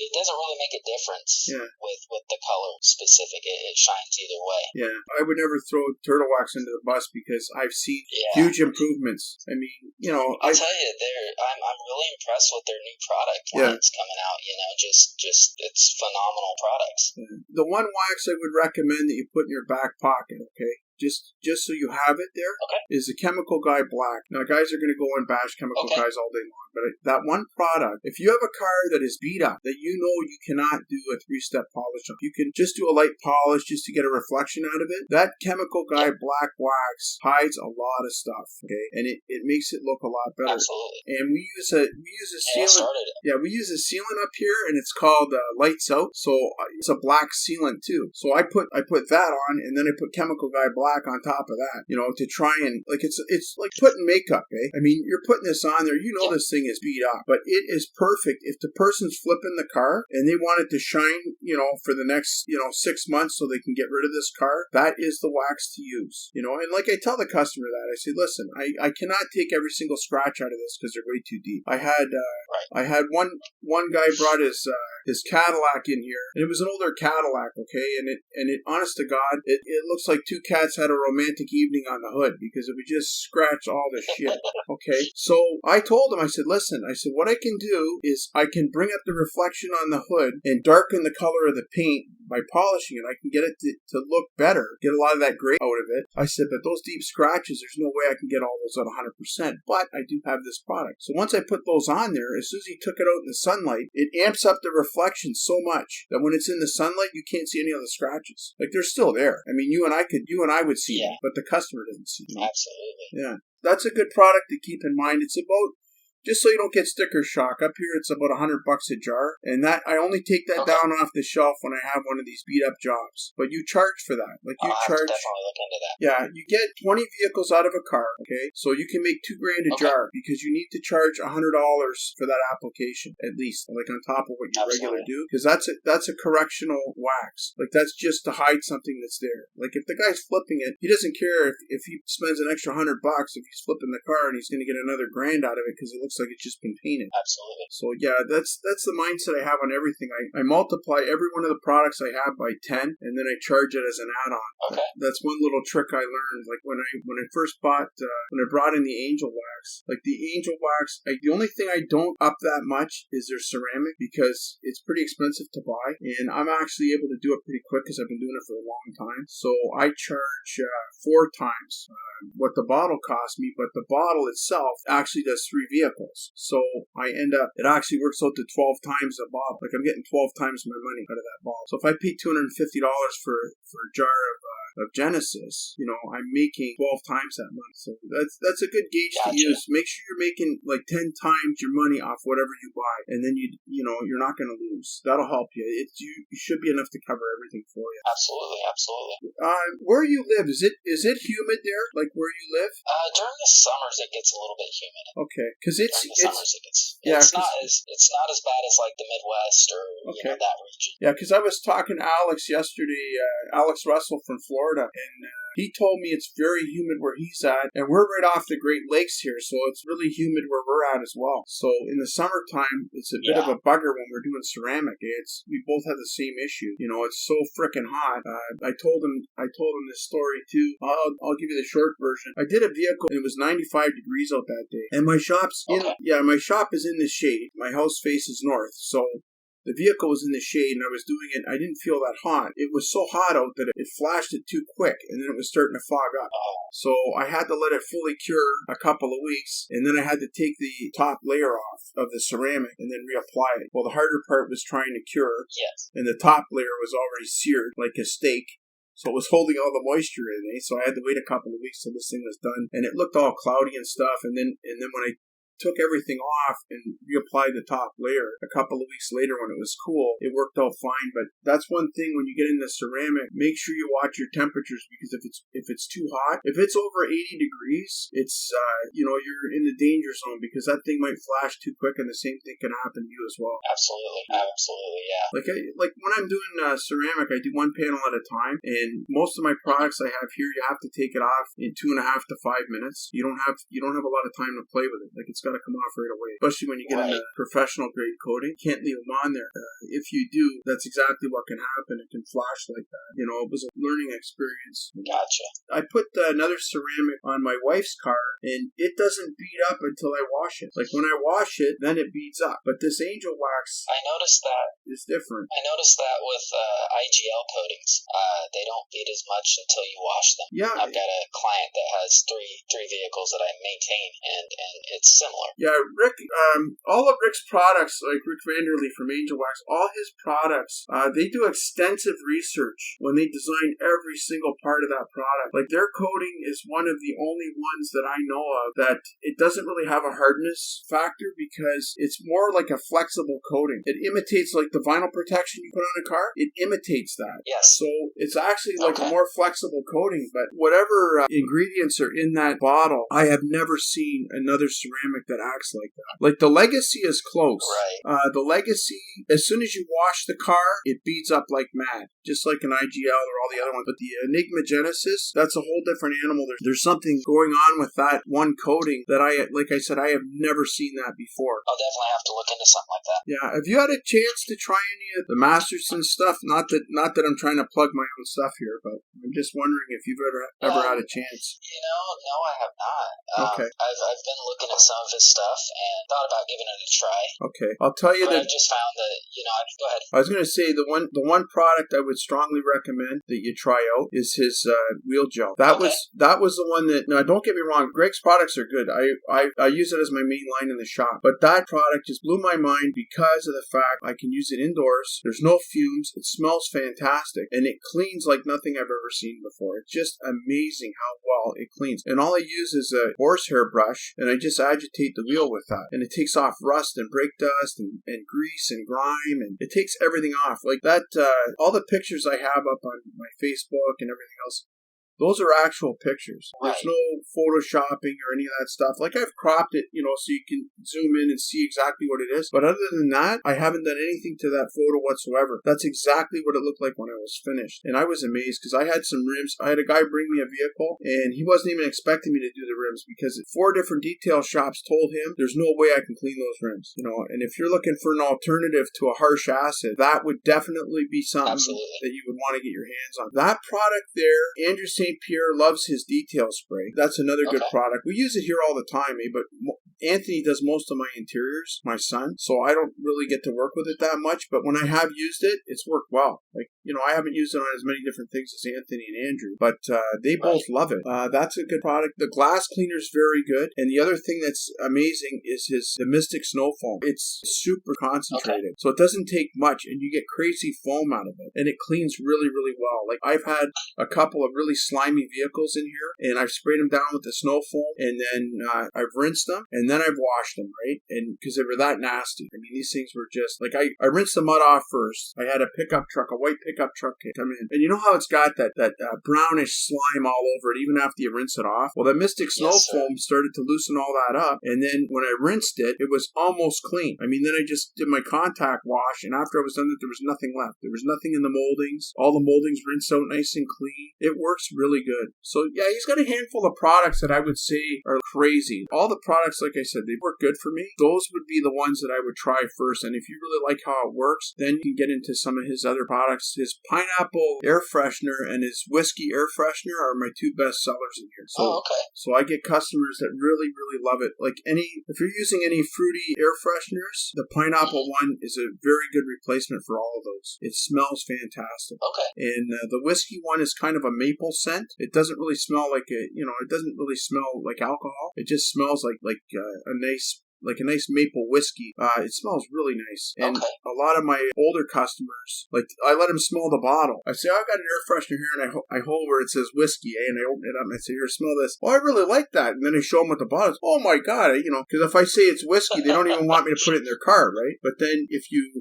It doesn't really make a difference.
Yeah.
With the color specific. It shines either way.
Yeah, I would never throw Turtle Wax into the bus because I've seen huge improvements. I mean,
I'll tell you, I'm really impressed with their new product lines coming out. Just it's phenomenal products.
Yeah. The one wax I would recommend that you put in your back pocket, okay? Just so you have it there, is the Chemical Guy Black. Now, guys are going to go and bash Chemical Guys all day long, but that one product, if you have a car that is beat up, that you cannot do a 3-step polish on, you can just do a light polish just to get a reflection out of it. That Chemical Guy Black wax hides a lot of stuff, okay? And it makes it look a lot better.
Absolutely.
And we use a sealant. Yeah, we use a sealant up here, and it's called Lights Out. So it's a black sealant too. So I put that on, and then I put Chemical Guy Black on top of that, to try and it's like putting makeup, eh? I mean, you're putting this on there, this thing is beat up, but it is perfect if the person's flipping the car and they want it to shine, for the next, 6 months so they can get rid of this car. That is the wax to use, and like I tell the customer that I say, listen, I cannot take every single scratch out of this because they're way too deep. I had one guy brought his Cadillac in here, and it was an older Cadillac, okay, and it honest to God, it looks like two cats had a romantic evening on the hood because it would just scratch all the shit. Okay, so I told him, I said, listen, what I can do is I can bring up the reflection on the hood and darken the color of the paint by polishing it. I can get it to look better, get a lot of that gray out of it. I said, but those deep scratches, there's no way I can get all those at 100%, but I do have this product. So once I put those on there, as soon as he took it out in the sunlight, it amps up the reflection so much that when it's in the sunlight, you can't see any of the scratches. Like, they're still there. I mean, you and I would see them, but the customer doesn't see them.
Absolutely.
Yeah. That's a good product to keep in mind. It's about, just so you don't get sticker shock, up here it's about $100 a jar, and that I only take that down off the shelf when I have one of these beat up jobs. But you charge for that. Like, you charge.
I'll definitely look into that.
Yeah, you get 20 vehicles out of a car, okay? So you can make $2,000 a jar because you need to charge $100 for that application at least, like on top of what you regularly do, because that's a correctional wax. Like, that's just to hide something that's there. Like, if the guy's flipping it, he doesn't care if he spends an extra $100 if he's flipping the car and he's going to get another $1,000 out of it because it looks like it's just been painted.
Absolutely.
So yeah, that's the mindset I have on everything. I multiply every one of the products I have by 10, and then I charge it as an add-on.
Okay.
That's one little trick I learned. Like when I first brought in the Angel Wax. Like the Angel Wax, the only thing I don't up that much is their ceramic because it's pretty expensive to buy, and I'm actually able to do it pretty quick because I've been doing it for a long time. So I charge 4 times what the bottle cost me, but the bottle itself actually does 3 vehicles. So it actually works out to 12 times a bottle. Like I'm getting 12 times my money out of that bottle. So if I pay $250 for a jar of Genesis, I'm making 12 times that money. So that's a good gauge to use. Make sure you're making like 10 times your money off whatever you buy, and then you're not going to lose. That'll help you. You should be enough to cover everything for you.
Absolutely.
Where you live, is it humid there? Like where you live?
During the summers, it gets a little bit humid.
Okay, because it's
not as bad as like the Midwest or that region.
Yeah, because I was talking to Alex yesterday, Alex Russell from Florida, and he told me it's very humid where he's at, and we're right off the Great Lakes here, so it's really humid where we're at as well. So in the summertime, it's a bit of a bugger when we're doing ceramic. We both have the same issue. It's so freaking hot. I told him this story too. I'll give you the short version. I did a vehicle and it was 95 degrees out that day, and my shop is in the shade. My house faces north, so the vehicle was in the shade and I was doing it. I didn't feel that hot. It was so hot out that it flashed it too quick and then it was starting to fog up. So I had to let it fully cure a couple of weeks, and then I had to take the top layer off of the ceramic and then reapply it. Well, the harder part was trying to cure.
Yes.
And the top layer was already seared like a steak. So it was holding all the moisture in, So I had to wait a couple of weeks till this thing was done. And it looked all cloudy and stuff. And then when I took everything off and reapplied the top layer a couple of weeks later when it was cool, it worked out fine. But that's one thing when you get into ceramic, make sure you watch your temperatures, because if it's too hot, if it's over 80 degrees, it's you're in the danger zone, because that thing might flash too quick, and the same thing can happen to you as well.
Absolutely, yeah.
Like when I'm doing ceramic, I do one panel at a time, and most of my products I have here, you have to take it off in 2.5 to 5 minutes. You don't have a lot of time to play with it. Like, it's got to come off right away, especially when you get into professional grade coating. You can't leave them on there. If you do, that's exactly what can happen. It can flash like that. It was a learning experience.
Gotcha.
I put another ceramic on my wife's car, and it doesn't bead up until I wash it. Like, when I wash it, then it beads up. But this angel wax,
I noticed that.
Is different.
I noticed that with IGL coatings. They don't bead as much until you wash them.
Yeah.
I've got a client that has three vehicles that I maintain, and it's similar.
Yeah, Rick, all of Rick's products, like Rick Vanderlee from Angel Wax, all his products, they do extensive research when they design every single part of that product. Like, their coating is one of the only ones that I know of that it doesn't really have a hardness factor, because it's more like a flexible coating. It imitates, like, the vinyl protection you put on a car. It imitates that.
Yes.
So it's actually like a more flexible coating, but whatever ingredients are in that bottle, I have never seen another ceramic that acts like that. Like, the Legacy is close.
Right.
The Legacy, as soon as you wash the car, it beads up like mad, just like an IGL or all the other ones. But the Enigma Genesis, that's a whole different animal. There's something going on with that one coating that I have never seen that before.
I'll definitely have to look into something like that.
Yeah. Have you had a chance to try any of the Masterson stuff? Not that I'm trying to plug my own stuff here, but I'm just wondering if you've ever had a chance.
No, I have not.
Okay.
I've been looking at some of his stuff and thought about giving it a try.
Okay. I'll tell you that.
I just found that, go ahead.
I was going to say the one product I would strongly recommend that you try out is his wheel gel. That was the one that. Now, don't get me wrong. Greg's products are good. I use it as my main line in the shop. But that product just blew my mind because of the fact I can use it indoors. There's no fumes. It smells fantastic, and it cleans like nothing I've ever seen before. It's just amazing how well it cleans. And all I use is a horsehair brush, and I just agitate the wheel with that, and it takes off rust and brake dust and grease and grime, and it takes everything off. Like that, all the pictures I have up on my Facebook and everything else, those are actual pictures.
Right.
There's no photoshopping or any of that stuff. Like, I've cropped it, so you can zoom in and see exactly what it is. But other than that, I haven't done anything to that photo whatsoever. That's exactly what it looked like when I was finished. And I was amazed, because I had some rims. I had a guy bring me a vehicle, and he wasn't even expecting me to do the rims, because 4 different detail shops told him there's no way I can clean those rims. And if you're looking for an alternative to a harsh acid, that would definitely be something that you would want to get your hands on. That product there, Andrew St. Pierre loves his detail spray. That's another good product. We use it here all the time, but Anthony does most of my interiors, my son, so I don't really get to work with it that much, but when I have used it, it's worked well. Like, I haven't used it on as many different things as Anthony and Andrew, but they both love it. That's a good product. The glass cleaner is very good, and the other thing that's amazing is the Mystic Snow Foam. It's super concentrated, so it doesn't take much, and you get crazy foam out of it, and it cleans really, really well. Like, I've had a couple of really slimy vehicles in here, and I've sprayed them down with the snow foam, and then I've rinsed them, and then I've washed them, right? And because they were that nasty. I mean, these things were just like, I rinsed the mud off first. I had a pickup truck, a white pickup truck come in, and you know how it's got that brownish slime all over it even after you rinse it off? Well, the Mystic Snow Foam started to loosen all that up, and then when I rinsed it, it was almost clean. I mean, then I just did my contact wash, and after I was done it, there was nothing left. There was nothing in the moldings. All the moldings rinsed out nice and clean. It works really good. So yeah, he's got a handful of products that I would say are crazy. All the products, like I said, they work good for me. Those would be the ones that I would try first. And if you really like how it works, then you can get into some of his other products. His pineapple air freshener and his whiskey air freshener are my 2 best sellers in here. So I get customers that really, really love it. Like, if you're using any fruity air fresheners, the pineapple one is a very good replacement for all of those. It smells fantastic. And the whiskey one is kind of a maple scent. It doesn't really smell like it doesn't really smell like alcohol. It just smells like a nice like a nice maple whiskey. It smells really nice. And
Okay.
a lot of my older customers, like, I let them smell the bottle. I say, I got an air freshener here, and I hold where it says whiskey, and I open it up, and I say, here, smell this. Oh, I really like that. And then I show them what the bottle is. Oh my God, because if I say it's whiskey, they don't even want me to put it in their car, right? But then if you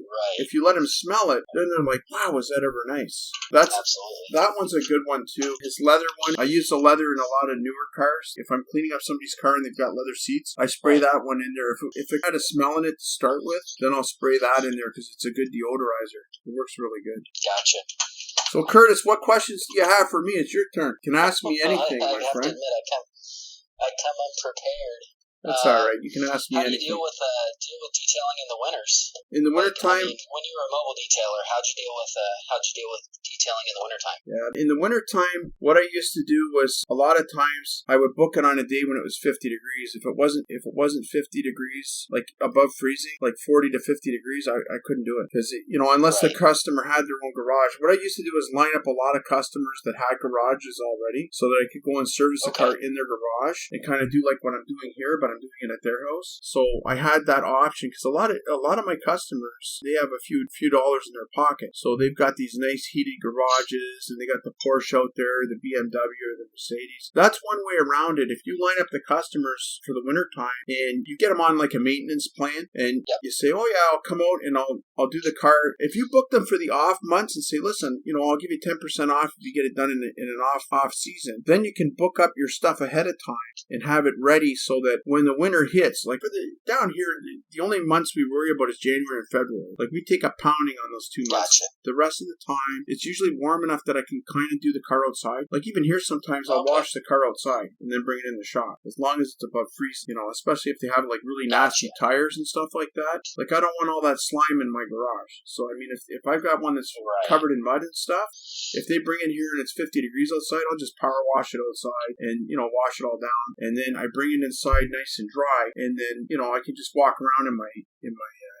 let them smell it, then they're like, wow, was that ever nice?
Absolutely.
That one's a good one too. His leather one, I use the leather in a lot of newer cars. If I'm cleaning up somebody's car and they've got leather seats, I spray that one in there. If it had a smell in it to start with, then I'll spray that in there because it's a good deodorizer. It works really good.
Gotcha.
So Curtis, what questions do you have for me? It's your turn. You can ask me anything,
I
my
have
friend.
to admit, I come unprepared.
That's all right. You can ask me
how do you
anything.
deal with detailing in the winters?
In the wintertime,
when you were a mobile detailer, how'd you deal with detailing in the wintertime?
Yeah, in the wintertime, what I used to do was a lot of times I would book it on a day when it was 50 degrees. If it wasn't 50 degrees, like above freezing, like 40 to 50 degrees, I couldn't do it because unless the customer had their own garage. What I used to do was line up a lot of customers that had garages already, so that I could go and service the car in their garage and kind of do like what I'm doing here, but I'm doing it at their house. So I had that option because a lot of my customers, they have a few dollars in their pocket, so they've got these nice heated garages and they got the Porsche out there, the BMW or the Mercedes. That's one way around it. If you line up the customers for the winter time and you get them on like a maintenance plan and you say, oh yeah, I'll come out and I'll do the car. If you book them for the off months and say, listen, I'll give you 10% off if you get it done in an off season, then you can book up your stuff ahead of time and have it ready so that when the winter hits, like down here, the only months we worry about is January and February. Like we take a pounding on those 2 months.
Gotcha.
The rest of the time, it's usually warm enough that I can kind of do the car outside. Like even here, sometimes I'll wash the car outside and then bring it in the shop, as long as it's above freeze. Especially if they have like really nasty tires and stuff like that. Like I don't want all that slime in my garage. So I mean, if I've got one that's covered in mud and stuff, if they bring it here and it's 50 degrees outside, I'll just power wash it outside and wash it all down, and then I bring it inside nice and dry, and then I can just walk around in my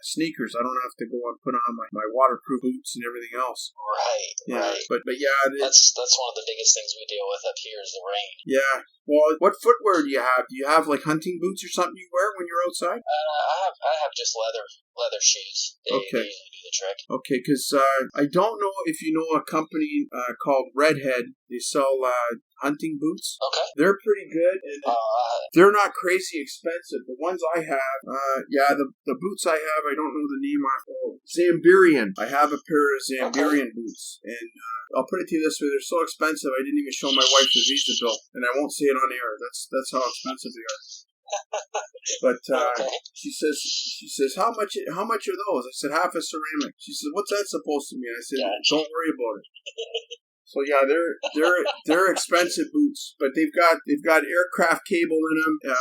sneakers. I don't have to go and put on my waterproof boots and everything else.
Right.
But yeah,
that's one of the biggest things we deal with up here is the rain.
Yeah. Well, what footwear do you have? Do you have like hunting boots or something you wear when you're outside?
I have just leather shoes. They usually do the trick.
Okay, because I don't know if you know a company called Redhead. They sell hunting boots.
Okay.
They're pretty good. And they're not crazy expensive. The ones I have, the boots I have, I don't know the name of. Zambirian. I have a pair of Zambirian boots, and I'll put it to you this way: they're so expensive. I didn't even show my wife the Visa bill, and I won't say it on air. That's how expensive they are. But she says, how much are those? I said, half a ceramic. She said, what's that supposed to mean? I said, don't worry about it. So yeah, they're expensive boots, but they've got aircraft cable in them.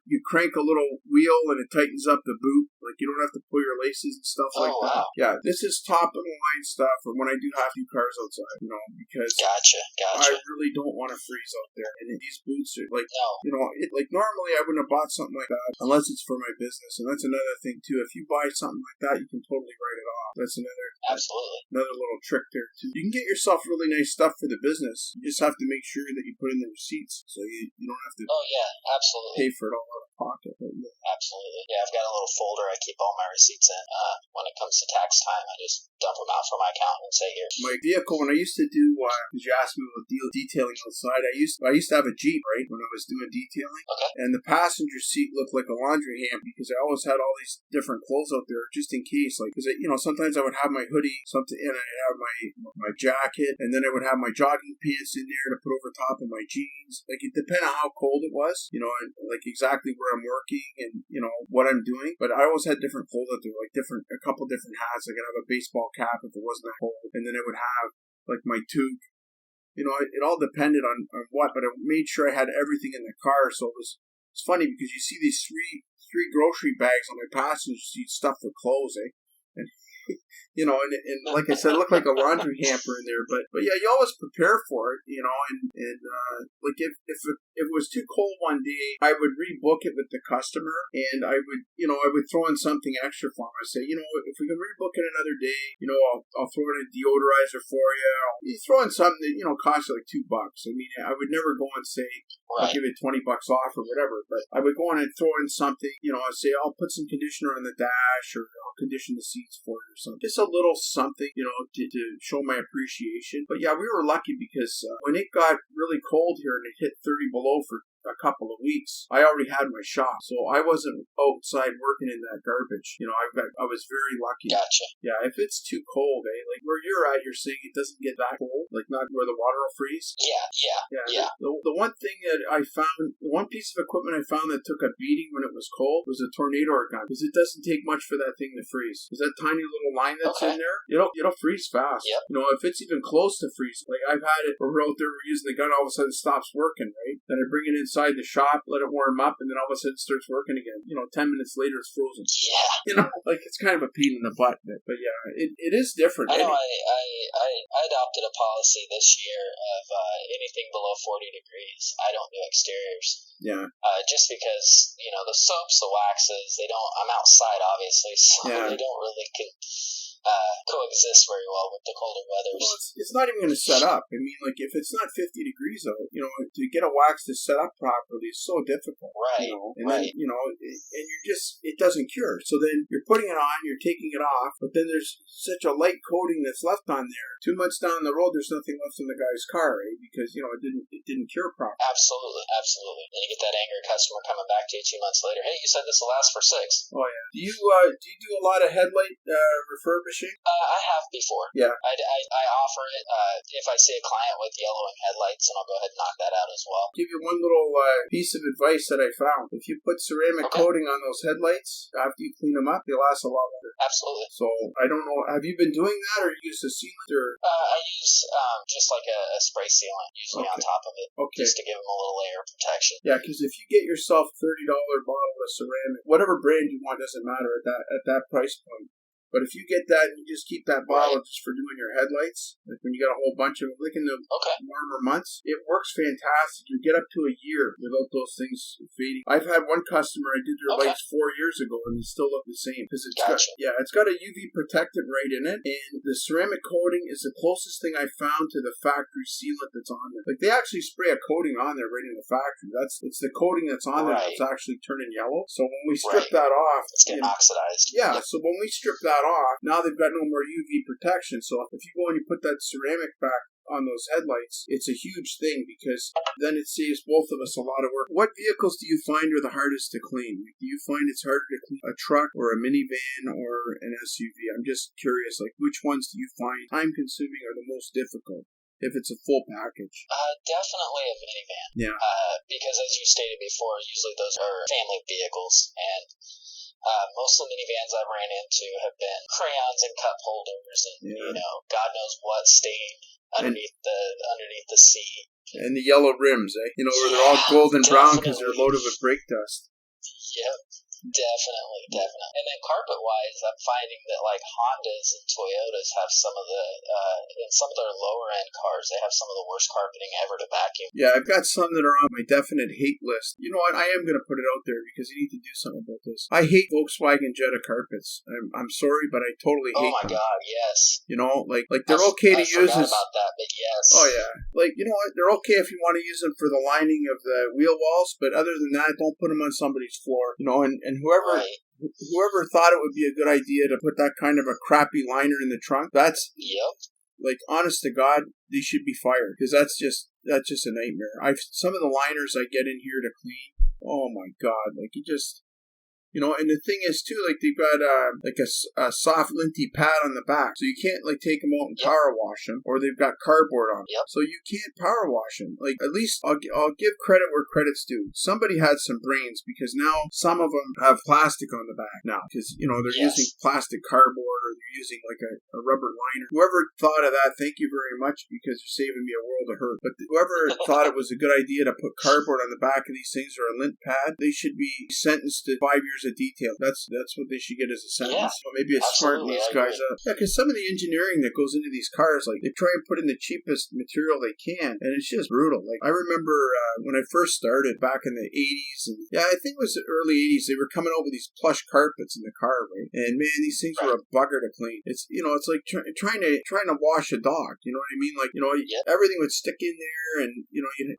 You crank a little wheel and it tightens up the boot. Like you don't have to pull your laces and stuff like that. Yeah, this is top of the line stuff for when I do have to do cars outside. Because
Gotcha.
I really don't want to freeze out there. And these boots are like, like normally I wouldn't have bought something like that unless it's for my business. And that's another thing too. If you buy something like that, you can totally write it off. That's another little trick there too. You can get yourself really nice stuff for the business. You just have to make sure that you put in the receipts so you don't have to pay for it all out of pocket.
Absolutely. Yeah, I've got a little folder I keep all my receipts in. When it comes to tax time, I just dump them out for my accountant and say, here.
My vehicle, when I used to do, because you asked me about detailing outside, I used to have a Jeep, right, when I was doing detailing.
Okay.
And the passenger seat looked like a laundry hamper because I always had all these different clothes out there just in case. Like, because, sometimes I would have my hoodie, and I'd have my jacket, and then I would have my jogging pants in there to put over top of my jeans. Like, it depended on how cold it was, and like exactly where I'm working and, what I'm doing. But I always had different clothes out there, like a couple different hats. I could have a baseball cap if it wasn't that cold. And then I would have, like, my toque. It all depended on what, but I made sure I had everything in the car. So it's funny because you see these three grocery bags on my passenger seat stuffed with clothes, eh? And and like I said, it looked like a laundry hamper in there. But yeah, you always prepare for it, and like if it was too cold one day, I would rebook it with the customer, and I would throw in something extra for them. I say, if we can rebook it another day, I'll throw in a deodorizer for you. You throw in something that costs you like $2. I mean, I would never go and say I'll give you $20 off or whatever, but I would go in and throw in something. I'd say I'll put some conditioner on the dash, or I'll condition the seats for you or something. Just a little something, to show my appreciation. But yeah, we were lucky because when it got really cold here and it hit 30 below for a couple of weeks, I already had my shop, so I wasn't outside working in that garbage. I was very lucky.
Gotcha.
Yeah, if it's too cold, like where you're at, you're saying it doesn't get that cold, like not where the water will freeze.
Yeah.
The one thing that I found, the one piece of equipment I found that took a beating when it was cold was a tornado gun, because it doesn't take much for that thing to freeze. Is that tiny little line that's in there? It'll freeze fast.
Yep.
If it's even close to freeze, like I've had it where we're out there, we're using the gun, all of a sudden it stops working, right? Then I bring it inside the shop, let it warm up, and then all of a sudden it starts working again. 10 minutes later it's frozen.
Yeah.
Like it's kind of a pain in the butt, but yeah, it is different.
I know. I adopted a policy this year of anything below 40 degrees, I don't do exteriors.
Yeah.
Just because the soaps, the waxes, I'm outside obviously, so they don't really coexist very well with the colder weather.
Well, it's not even going to set up. I mean, like if it's not 50 degrees out, to get a wax to set up properly is so difficult.
Right.
And then, and you're just, it doesn't cure. So then you're putting it on, you're taking it off, but then there's such a light coating that's left on there. 2 months down the road, there's nothing left in the guy's car, right? Because, it didn't cure properly.
Absolutely. And you get that angry customer coming back to you 2 months later. Hey, you said this will last for 6.
Oh yeah. Do you do a lot of headlight refurbishing?
I have before.
Yeah.
I offer it if I see a client with yellowing headlights, and I'll go ahead and knock that out as well.
Give you one little piece of advice that I found. If you put ceramic coating on those headlights, after you clean them up, they last a lot longer.
Absolutely.
So I don't know. Have you been doing that, or you use a sealant? Or
I use just like a spray sealant usually on top of it, just to give them a little layer of protection.
Yeah, because if you get yourself a $30 bottle of ceramic, whatever brand you want doesn't matter at that price point. But if you get that and you just keep that bottle just for doing your headlights, like when you got a whole bunch of them, like in the warmer months, it works fantastic. You get up to a year without those things fading. I've had one customer, I did their lights 4 years ago, and they still look the same. Because it's got a UV protectant right in it, and the ceramic coating is the closest thing I found to the factory sealant that's on there. Like they actually spray a coating on there right in the factory. It's the coating that's on there that's actually turning yellow. So when we strip that off,
it's getting oxidized.
Yeah, so when we strip that off, now they've got no more UV protection. So if you go and you put that ceramic back on those headlights, it's a huge thing, because then it saves both of us a lot of work. What vehicles do you find are the hardest to clean? Do you find it's harder to clean a truck or a minivan or an SUV? I'm just curious, like which ones do you find time consuming or the most difficult if it's a full package?
Definitely a minivan.
Yeah.
Because as you stated before, usually those are family vehicles, and most of the minivans I've ran into have been crayons and cup holders, and God knows what stained underneath the seat. And
the yellow rims, where they're all golden brown because they're loaded with brake dust.
Yep. Definitely. And then carpet-wise, I'm finding that like Hondas and Toyotas have some of the, in some of their lower-end cars, they have some of the worst carpeting ever to vacuum.
Yeah, I've got some that are on my definite hate list. You know what? I am going to put it out there because you need to do something about this. I hate Volkswagen Jetta carpets. I'm sorry, but I totally hate them.
Oh my God, yes.
Like they're okay to use.
I forgot about that, but yes.
Oh yeah. Like, you know what? They're okay if you want to use them for the lining of the wheel walls, but other than that, don't put them on somebody's floor. And whoever thought it would be a good idea to put that kind of a crappy liner in the trunk, that's like, honest to God, they should be fired, because that's just a nightmare. Some of the liners I get in here to clean, oh my God, like you just. And the thing is too, like they've got a soft linty pad on the back, so you can't like take them out and power wash them, or they've got cardboard on them, so you can't power wash them. Like at least I'll give credit where credit's due. Somebody had some brains, because now some of them have plastic on the back now, because they're using plastic cardboard, or they're using like a rubber liner. Whoever thought of that, thank you very much, because you're saving me a world of hurt. But whoever thought it was a good idea to put cardboard on the back of these things, or a lint pad, they should be sentenced to 5 years there's a detail. That's what they should get as a sentence.
Yeah,
Well, maybe it's smarten these guys up. Yeah, because some of the engineering that goes into these cars, like they try and put in the cheapest material they can, and it's just brutal. Like I remember when I first started back in the 80s, and I think it was the early 80s, they were coming out with these plush carpets in the car, right? And man, these things were a bugger to clean. It's it's like trying to wash a dog. You know what I mean? Like everything would stick in there, and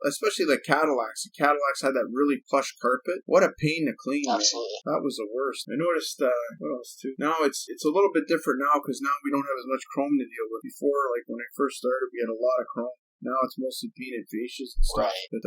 especially the Cadillacs. The Cadillacs had that really plush carpet. What a pain to clean.
Absolutely.
Man. That was the worst. I noticed what else too. Now it's a little bit different now because now we don't have as much chrome to deal with. Before, like when I first started, we had a lot of chrome. Now it's mostly painted fascias and stuff.
Right.
But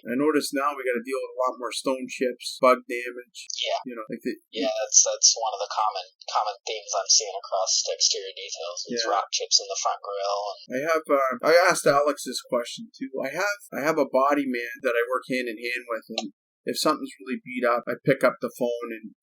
I noticed now we got to deal with a lot more stone chips, bug damage.
Yeah. That's one of the common themes I'm seeing across exterior details. It's rock chips in the front grille. And
I asked Alex this question too. I have a body man that I work hand in hand with, and if something's really beat up, I pick up the phone and,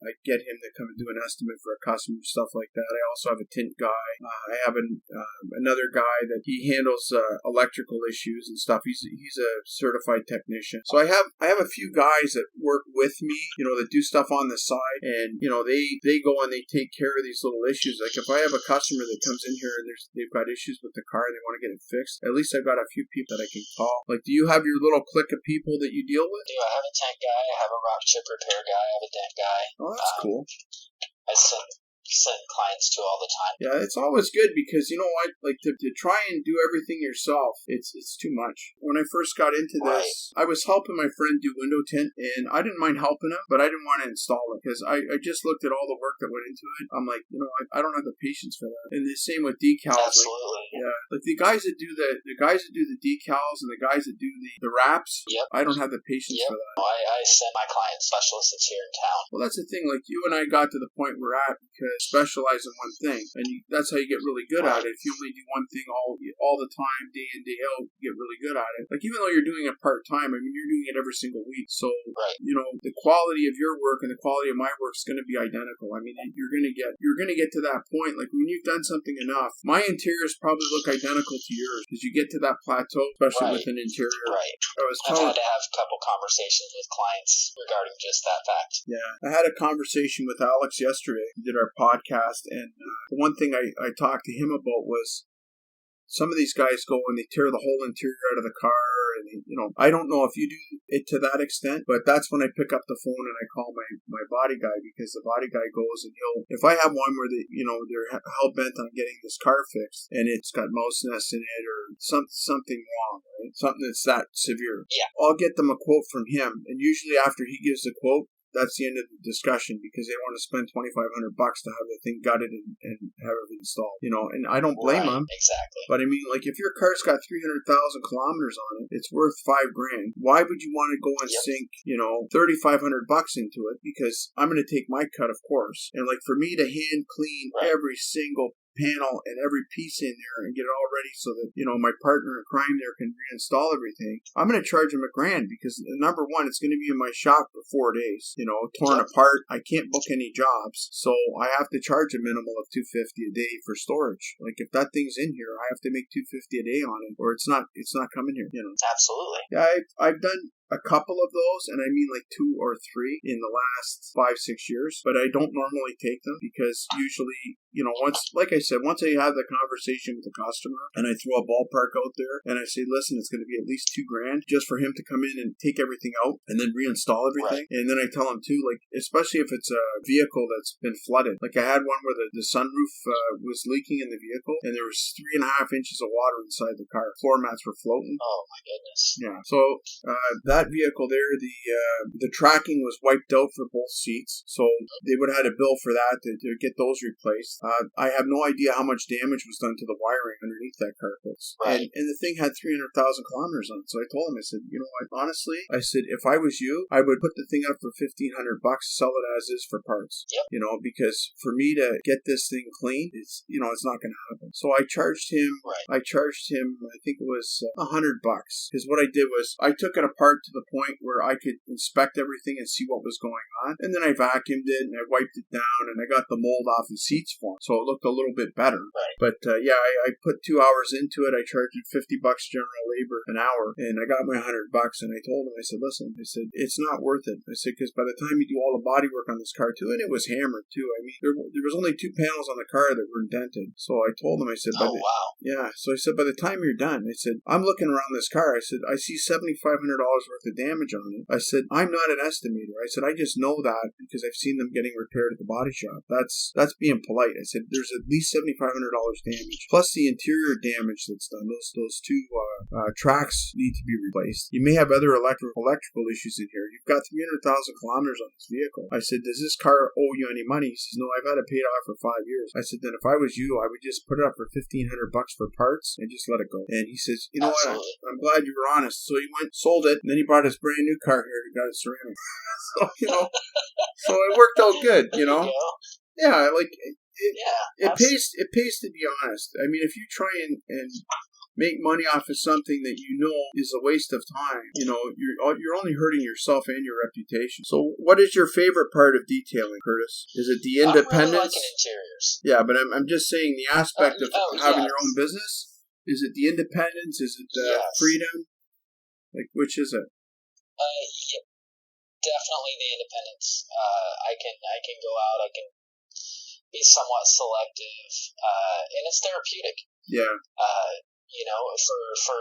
I get him to come and do an estimate for a customer, stuff like that. I also have a tint guy. I have another guy that he handles electrical issues and stuff. He's a certified technician. So I have a few guys that work with me, that do stuff on the side, and, they go and they take care of these little issues. Like if I have a customer that comes in here and they've got issues with the car and they want to get it fixed, at least I've got a few people that I can call. Like, do you have your little clique of people that you deal with?
I have a tank guy, I have a rock chip repair guy, I have a dent guy.
Oh, that's cool.
I send clients to all the time.
Yeah, it's always good because you know what, like to try and do everything yourself, it's too much. When I first got into this, I was helping my friend do window tint, and I didn't mind helping him, but I didn't want to install it because I just looked at all the work that went into it. I'm like, I don't have the patience for that. And the same with decals.
Absolutely.
Like the guys that do the decals and the guys that do the wraps.
Yep.
I don't have the patience for that.
I send my client specialists that's here in town.
Well, that's the thing. Like you and I got to the point we're at because specialize in one thing, and that's how you get really good at it. If you only do one thing all the time, day in, day out, you get really good at it. Like even though you're doing it part-time, I mean, you're doing it every single week. So, the quality of your work and the quality of my work is going to be identical. I mean, you're going to get to that point. Like when you've done something enough, my interiors probably look identical to yours because you get to that plateau, especially with an interior.
Right. I've had to have a couple conversations with clients regarding just that fact.
Yeah. I had a conversation with Alex yesterday. We did our podcast, and the one thing I talked to him about was some of these guys go and they tear the whole interior out of the car, and I don't know if you do it to that extent, but that's when I pick up the phone and I call my body guy, because the body guy goes and if I have one where they're hell bent on getting this car fixed and it's got mouse nests in it or something wrong, right? Something that's that severe.
Yeah.
I'll get them a quote from him, and usually after he gives the quote, that's the end of the discussion because they want to spend $2,500 to have the thing gutted and have it installed. And I don't blame them.
Exactly.
But I mean, like if your car's got 300,000 kilometers on it, it's worth $5,000. Why would you want to go and sink, $3,500 into it? Because I'm going to take my cut, of course. And like for me to hand clean every single panel and every piece in there and get it all ready so that my partner in crime there can reinstall everything, I'm going to charge him $1,000 because number one, it's going to be in my shop for 4 days, torn apart. I can't book any jobs, so I have to charge a minimal of $250 a day for storage. Like if that thing's in here, I have to make $250 a day on it, or it's not coming here.
Absolutely.
Yeah, I've done a couple of those, and I mean like 2 or 3 in the last 5-6 years, but I don't normally take them because usually, once I have the conversation with the customer and I throw a ballpark out there and I say, listen, it's going to be at least $2,000 just for him to come in and take everything out and then reinstall everything. And then I tell him too, like, especially if it's a vehicle that's been flooded. Like I had one where the sunroof was leaking in the vehicle and there was 3.5 inches of water inside the car. Floor mats were floating.
Oh my goodness.
Yeah. So that vehicle there, the tracking was wiped out for both seats, so they would have had a bill for that to get those replaced. I have no idea how much damage was done to the wiring underneath that carpets. And the thing had 300,000 kilometers on it. So I told him, I said, you know what, honestly, I said, if I was you, I would put the thing up for $1,500, sell it as is for parts. Because for me to get this thing clean, it's not going to happen. So I charged him, I think it was $100, because what I did was I took it apart to the point where I could inspect everything and see what was going on. And then I vacuumed it and I wiped it down and I got the mold off the seats for more. So it looked a little bit better.
Right.
But I put 2 hours into it. I charged him $50 general labor an hour, and I got my $100. And I told him, I said, listen, I said, it's not worth it. I said, because by the time you do all the body work on this car too, and it was hammered too. I mean, there was only 2 panels on the car that were indented. So I told him, I said,
wow.
Yeah. So I said, by the time you're done, I said, I'm looking around this car. I said, I see $7,500 worth of damage on it. I said, I'm not an estimator. I said, I just know that because I've seen them getting repaired at the body shop. That's being polite. I said, there's at least $7,500 damage, plus the interior damage that's done. Those 2 tracks need to be replaced. You may have other electrical issues in here. You've got 300,000 kilometers on this vehicle. I said, does this car owe you any money? He says, no, I've had it paid off for 5 years. I said, then if I was you, I would just put it up for $1,500 for parts and just let it go. And he says, you know what? I'm glad you were honest. So he went, sold it, and then he brought his brand new car here and got it ceramic. So, so it worked out good, Yeah, like it pays to be honest. I mean, if you try and make money off of something that you know is a waste of time, you're only hurting yourself and your reputation. So what is your favorite part of detailing, Kurtis? Is it the independence?
I'm really liking interiors.
Yeah, but I'm just saying the aspect of having your own business. Is it the independence? Is it the freedom? Like, which is it?
Definitely the independence. I can go out. I can be somewhat selective, and it's therapeutic.
Yeah.
For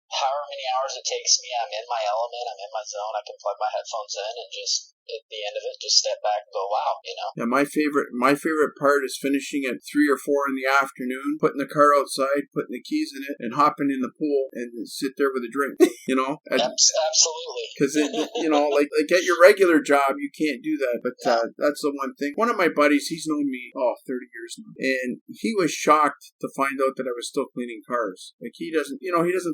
however many hours it takes me, I'm in my element, I'm in my zone, I can plug my headphones in and just, at the end of it, just step back and go, wow,
Yeah, my favorite part is finishing at 3 or 4 in the afternoon, putting the car outside, putting the keys in it, and hopping in the pool and sit there with a drink,
Absolutely.
Because, like at your regular job, you can't do that, but that's the one thing. One of my buddies, he's known me, 30 years now, and he was shocked to find out that I was still cleaning cars. Like, he doesn't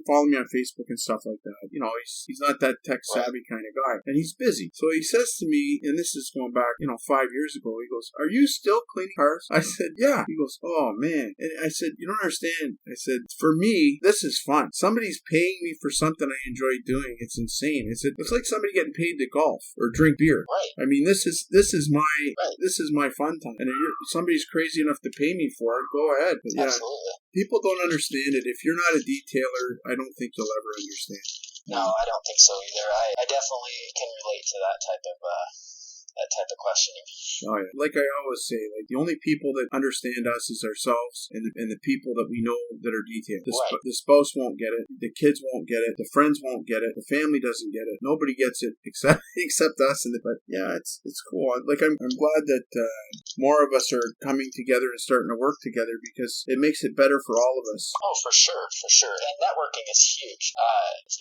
follow me on Facebook and stuff like that. He's not that tech savvy kind of guy, and he's busy. So he says to me, and this is going back, 5 years ago, he goes, "Are you still cleaning cars?" I said, "Yeah." He goes, "Oh man." And I said, "You don't understand." I said, "For me, this is fun. Somebody's paying me for something I enjoy doing. It's insane." I said, "It's like somebody getting paid to golf or drink beer."
Right.
I mean, this is my fun time. And if somebody's crazy enough to pay me for it, go ahead. But
Absolutely.
People don't understand it. If you're not a detailer, I don't think you'll ever understand.
No, I don't think so either. I definitely can relate to that type of questioning.
Oh yeah, like I always say, like the only people that understand us is ourselves and the people that we know that are detailed. The spouse won't get it, the kids won't get it, the friends won't get it, the family doesn't get it. Nobody gets it except us. But yeah, it's cool. Like I'm glad that more of us are coming together and starting to work together because it makes it better for all of us.
Oh, for sure. And networking is huge.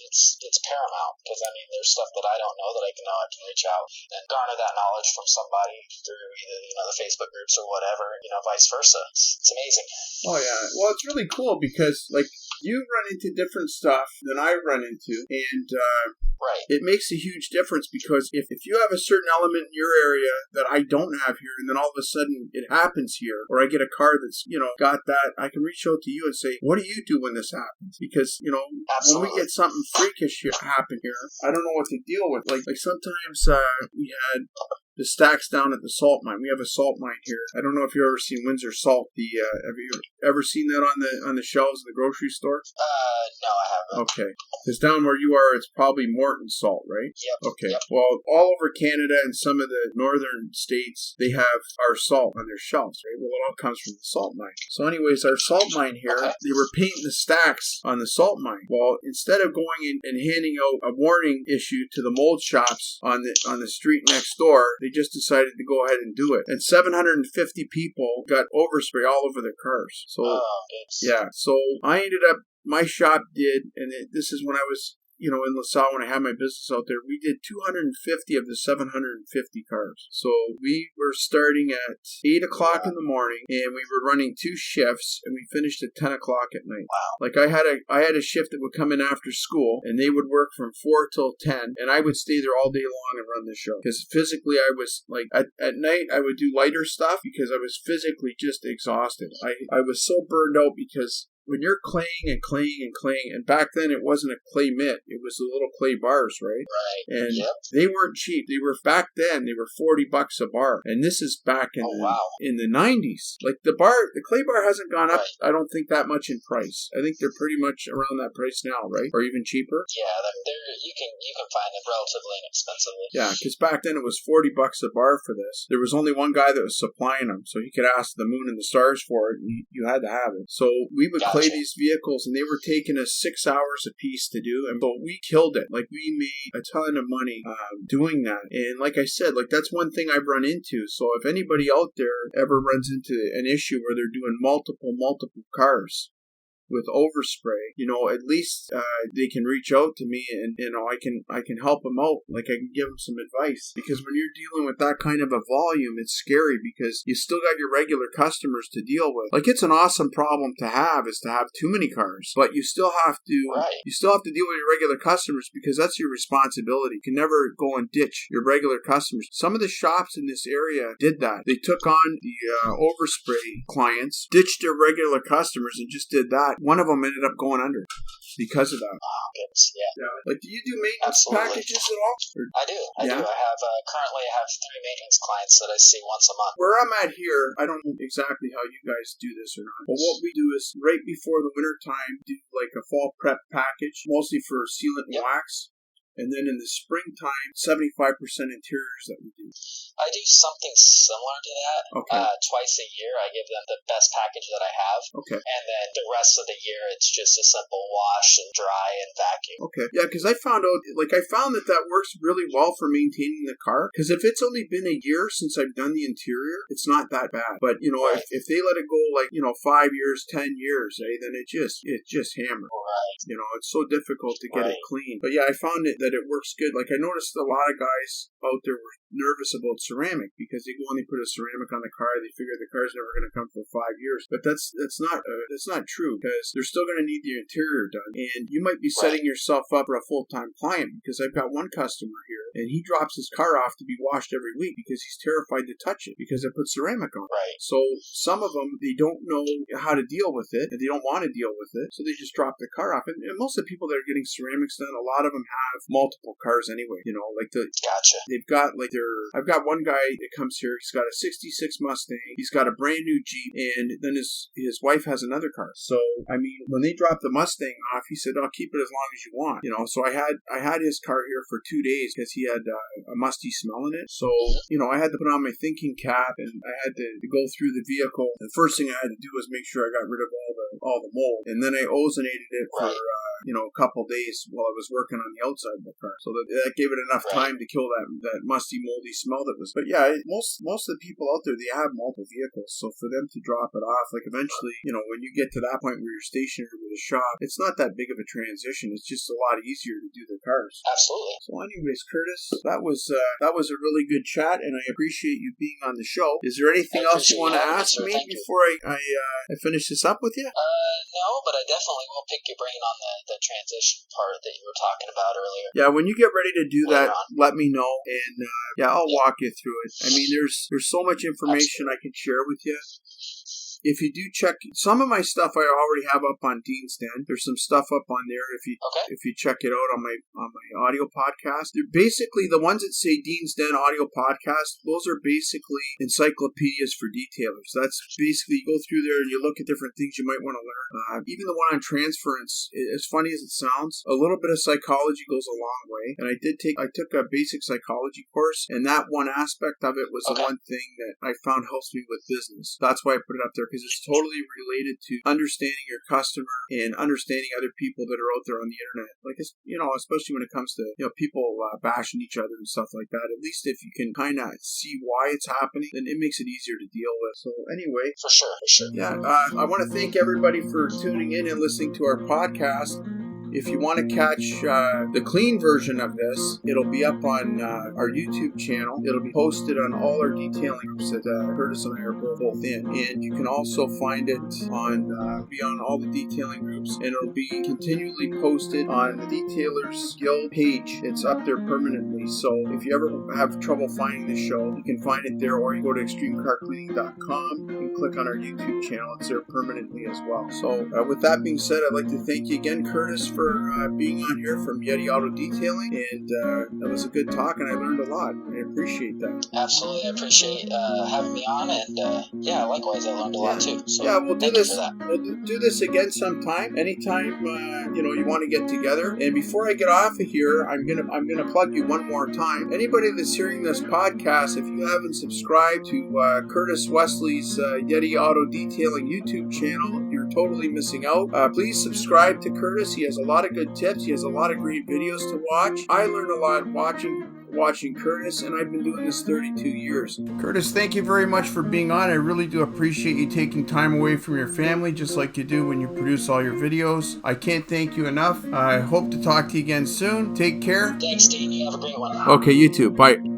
It's paramount because there's stuff that I don't know that I can reach out and garner that knowledge from somebody through either the Facebook groups or whatever, vice versa. It's amazing.
Oh yeah, well it's really cool because like you run into different stuff than I run into, and it makes a huge difference because if you have a certain element in your area that I don't have here, and then all of a sudden it happens here, or I get a car that's got that, I can reach out to you and say, what do you do when this happens? Because when we get something freakish happen here, I don't know what to deal with. Like sometimes we had the stacks down at the salt mine. We have a salt mine here. I don't know if you've ever seen Windsor Salt. Have you ever seen that on the shelves in the grocery store?
No, I haven't.
Okay. Because down where you are, it's probably Morton salt, right?
Yep.
Okay.
Yep.
Well, all over Canada and some of the northern states, they have our salt on their shelves, right? Well, it all comes from the salt mine. So anyways, our salt mine here, they were painting the stacks on the salt mine. Well, instead of going in and handing out a warning issue to the mold shops on the street next door, they just decided to go ahead and do it. And 750 people got overspray all over their cars. So, so I ended up, my shop did, and this is when I was, in LaSalle, when I had my business out there, we did 250 of the 750 cars. So we were starting at 8 o'clock in the morning, and we were running 2 shifts, and we finished at 10 o'clock at night.
Wow.
Like I had a shift that would come in after school, and they would work from 4 till 10, and I would stay there all day long and run the show. Because physically I was, like, at night I would do lighter stuff because I was physically just exhausted. I was so burned out because when you're claying and claying and claying, and back then it wasn't a clay mitt, it was the little clay bars, right?
Right.
And
Yep.
they weren't cheap. They were back then. They were $40 a bar, and this is back in in the 90s. Like the clay bar hasn't gone up. I don't think that much in price. I think they're pretty much around that price now, right? Or even cheaper.
Yeah, you can find them relatively inexpensively.
Yeah, because back then it was $40 a bar for this. There was only one guy that was supplying them, so he could ask the moon and the stars for it, and you had to have it. So we would clay these vehicles, and they were taking us 6 hours a piece to do, and but we killed it. Like we made a ton of money doing that. And like I said, like that's one thing I've run into. So if anybody out there ever runs into an issue where they're doing multiple cars with overspray, at least they can reach out to me, and I can help them out. Like I can give them some advice, because when you're dealing with that kind of a volume, it's scary because you still got your regular customers to deal with. Like it's an awesome problem to have, is to have too many cars, but you still have to deal with your regular customers, because that's your responsibility. You can never go and ditch your regular customers. Some of the shops in this area did that. They took on the overspray clients, ditched their regular customers, and just did that. One of them ended up going under because of that.
Oh, goodness, yeah.
Like, do you do maintenance packages at all?
I do. I do. I have currently I have 3 maintenance clients that I see once a month.
Where I'm at here, I don't know exactly how you guys do this or not, but what we do is right before the winter time, do like a fall prep package, mostly for sealant and wax. And then in the springtime, 75% interiors that we do.
I do something similar to that.
Okay.
Twice a year, I give them the best package that I have.
Okay.
And then the rest of the year, it's just a simple wash and dry and vacuum.
Okay. Yeah, because I found that works really well for maintaining the car. Because if it's only been a year since I've done the interior, it's not that bad. But, if they let it go 5 years, 10 years, then it just hammered.
Right.
It's so difficult to get it clean. But yeah, I found that it works good. Like I noticed a lot of guys out there were nervous about ceramic, because they go and they put a ceramic on the car, they figure the car's never going to come for 5 years. But that's not true, because they're still going to need the interior done, and you might be setting yourself up for a full-time client. Because I've got one customer here, and he drops his car off to be washed every week because he's terrified to touch it because I put ceramic on.
Right.
So some of them, they don't know how to deal with it, and they don't want to deal with it, so they just drop the car off. And most of the people that are getting ceramics done, a lot of them have multiple cars anyway.
Gotcha.
They've got I've got one guy that comes here. He's got a '66 Mustang. He's got a brand new Jeep, and then his wife has another car. So I mean, when they dropped the Mustang off, he said, "I'll keep it as long as you want." So I had his car here for 2 days because he had a musty smell in it. So I had to put on my thinking cap, and I had to go through the vehicle. The first thing I had to do was make sure I got rid of all the mold, and then I ozonated it for a couple days while I was working on the outside of the car. So that gave it enough time to kill that musty, moldy smell that was. But yeah, most of the people out there, they have multiple vehicles. So for them to drop it off, like eventually, when you get to that point where you're stationary with a shop, it's not that big of a transition. It's just a lot easier to do the cars.
Absolutely.
So anyways, Kurtis, that was a really good chat, and I appreciate you being on the show. Is there anything else you want to ask me before I finish this up with you?
No, but I definitely will pick your brain on the transition part that you were talking about earlier.
Yeah, when you get ready to do that, let me know, and I'll walk you through it. I mean, there's so much information I can share with you. If you do check some of my stuff, I already have up on Dean's Den. There's some stuff up on there. If you check it out on my audio podcast, they're basically the ones that say Dean's Den audio podcast. Those are basically encyclopedias for detailers. That's basically, you go through there and you look at different things you might want to learn. Even the one on transference, as funny as it sounds, a little bit of psychology goes a long way. And I took a basic psychology course, and that one aspect of it was the one thing that I found helps me with business. That's why I put it up there, because it's totally related to understanding your customer and understanding other people that are out there on the internet. Like, especially when it comes to, people bashing each other and stuff like that. At least if you can kind of see why it's happening, then it makes it easier to deal with. So anyway.
For sure.
Yeah. I want to thank everybody for tuning in and listening to our podcast. If you want to catch the clean version of this, it'll be up on our YouTube channel. It'll be posted on all our detailing groups that Kurtis and I are both in. And you can also find it on all the detailing groups, and it'll be continually posted on the Detailers Guild page. It's up there permanently. So if you ever have trouble finding the show, you can find it there, or you go to extremecarcleaning.com and click on our YouTube channel. It's there permanently as well. So with that being said, I'd like to thank you again, Kurtis, for being on here from Yetti Auto Detailing, and that was a good talk, and I learned a lot. I appreciate that.
Absolutely, I appreciate having me on, and likewise, I learned a lot too. So
we'll do this. We'll do this again sometime. Anytime you want to get together. And before I get off of here, I'm gonna plug you one more time. Anybody that's hearing this podcast, if you haven't subscribed to Kurtis Wesley's Yetti Auto Detailing YouTube channel, you're totally missing out. Please subscribe to Kurtis. He has a lot of good tips. He has a lot of great videos to watch. I learned a lot watching Kurtis, and I've been doing this 32 years. Kurtis, thank you very much for being on. I really do appreciate you taking time away from your family, just like you do when you produce all your videos. I can't thank you enough. I hope to talk to you again soon. Take care.
Thanks, Dean. You have a great one.
Okay, you too. Bye.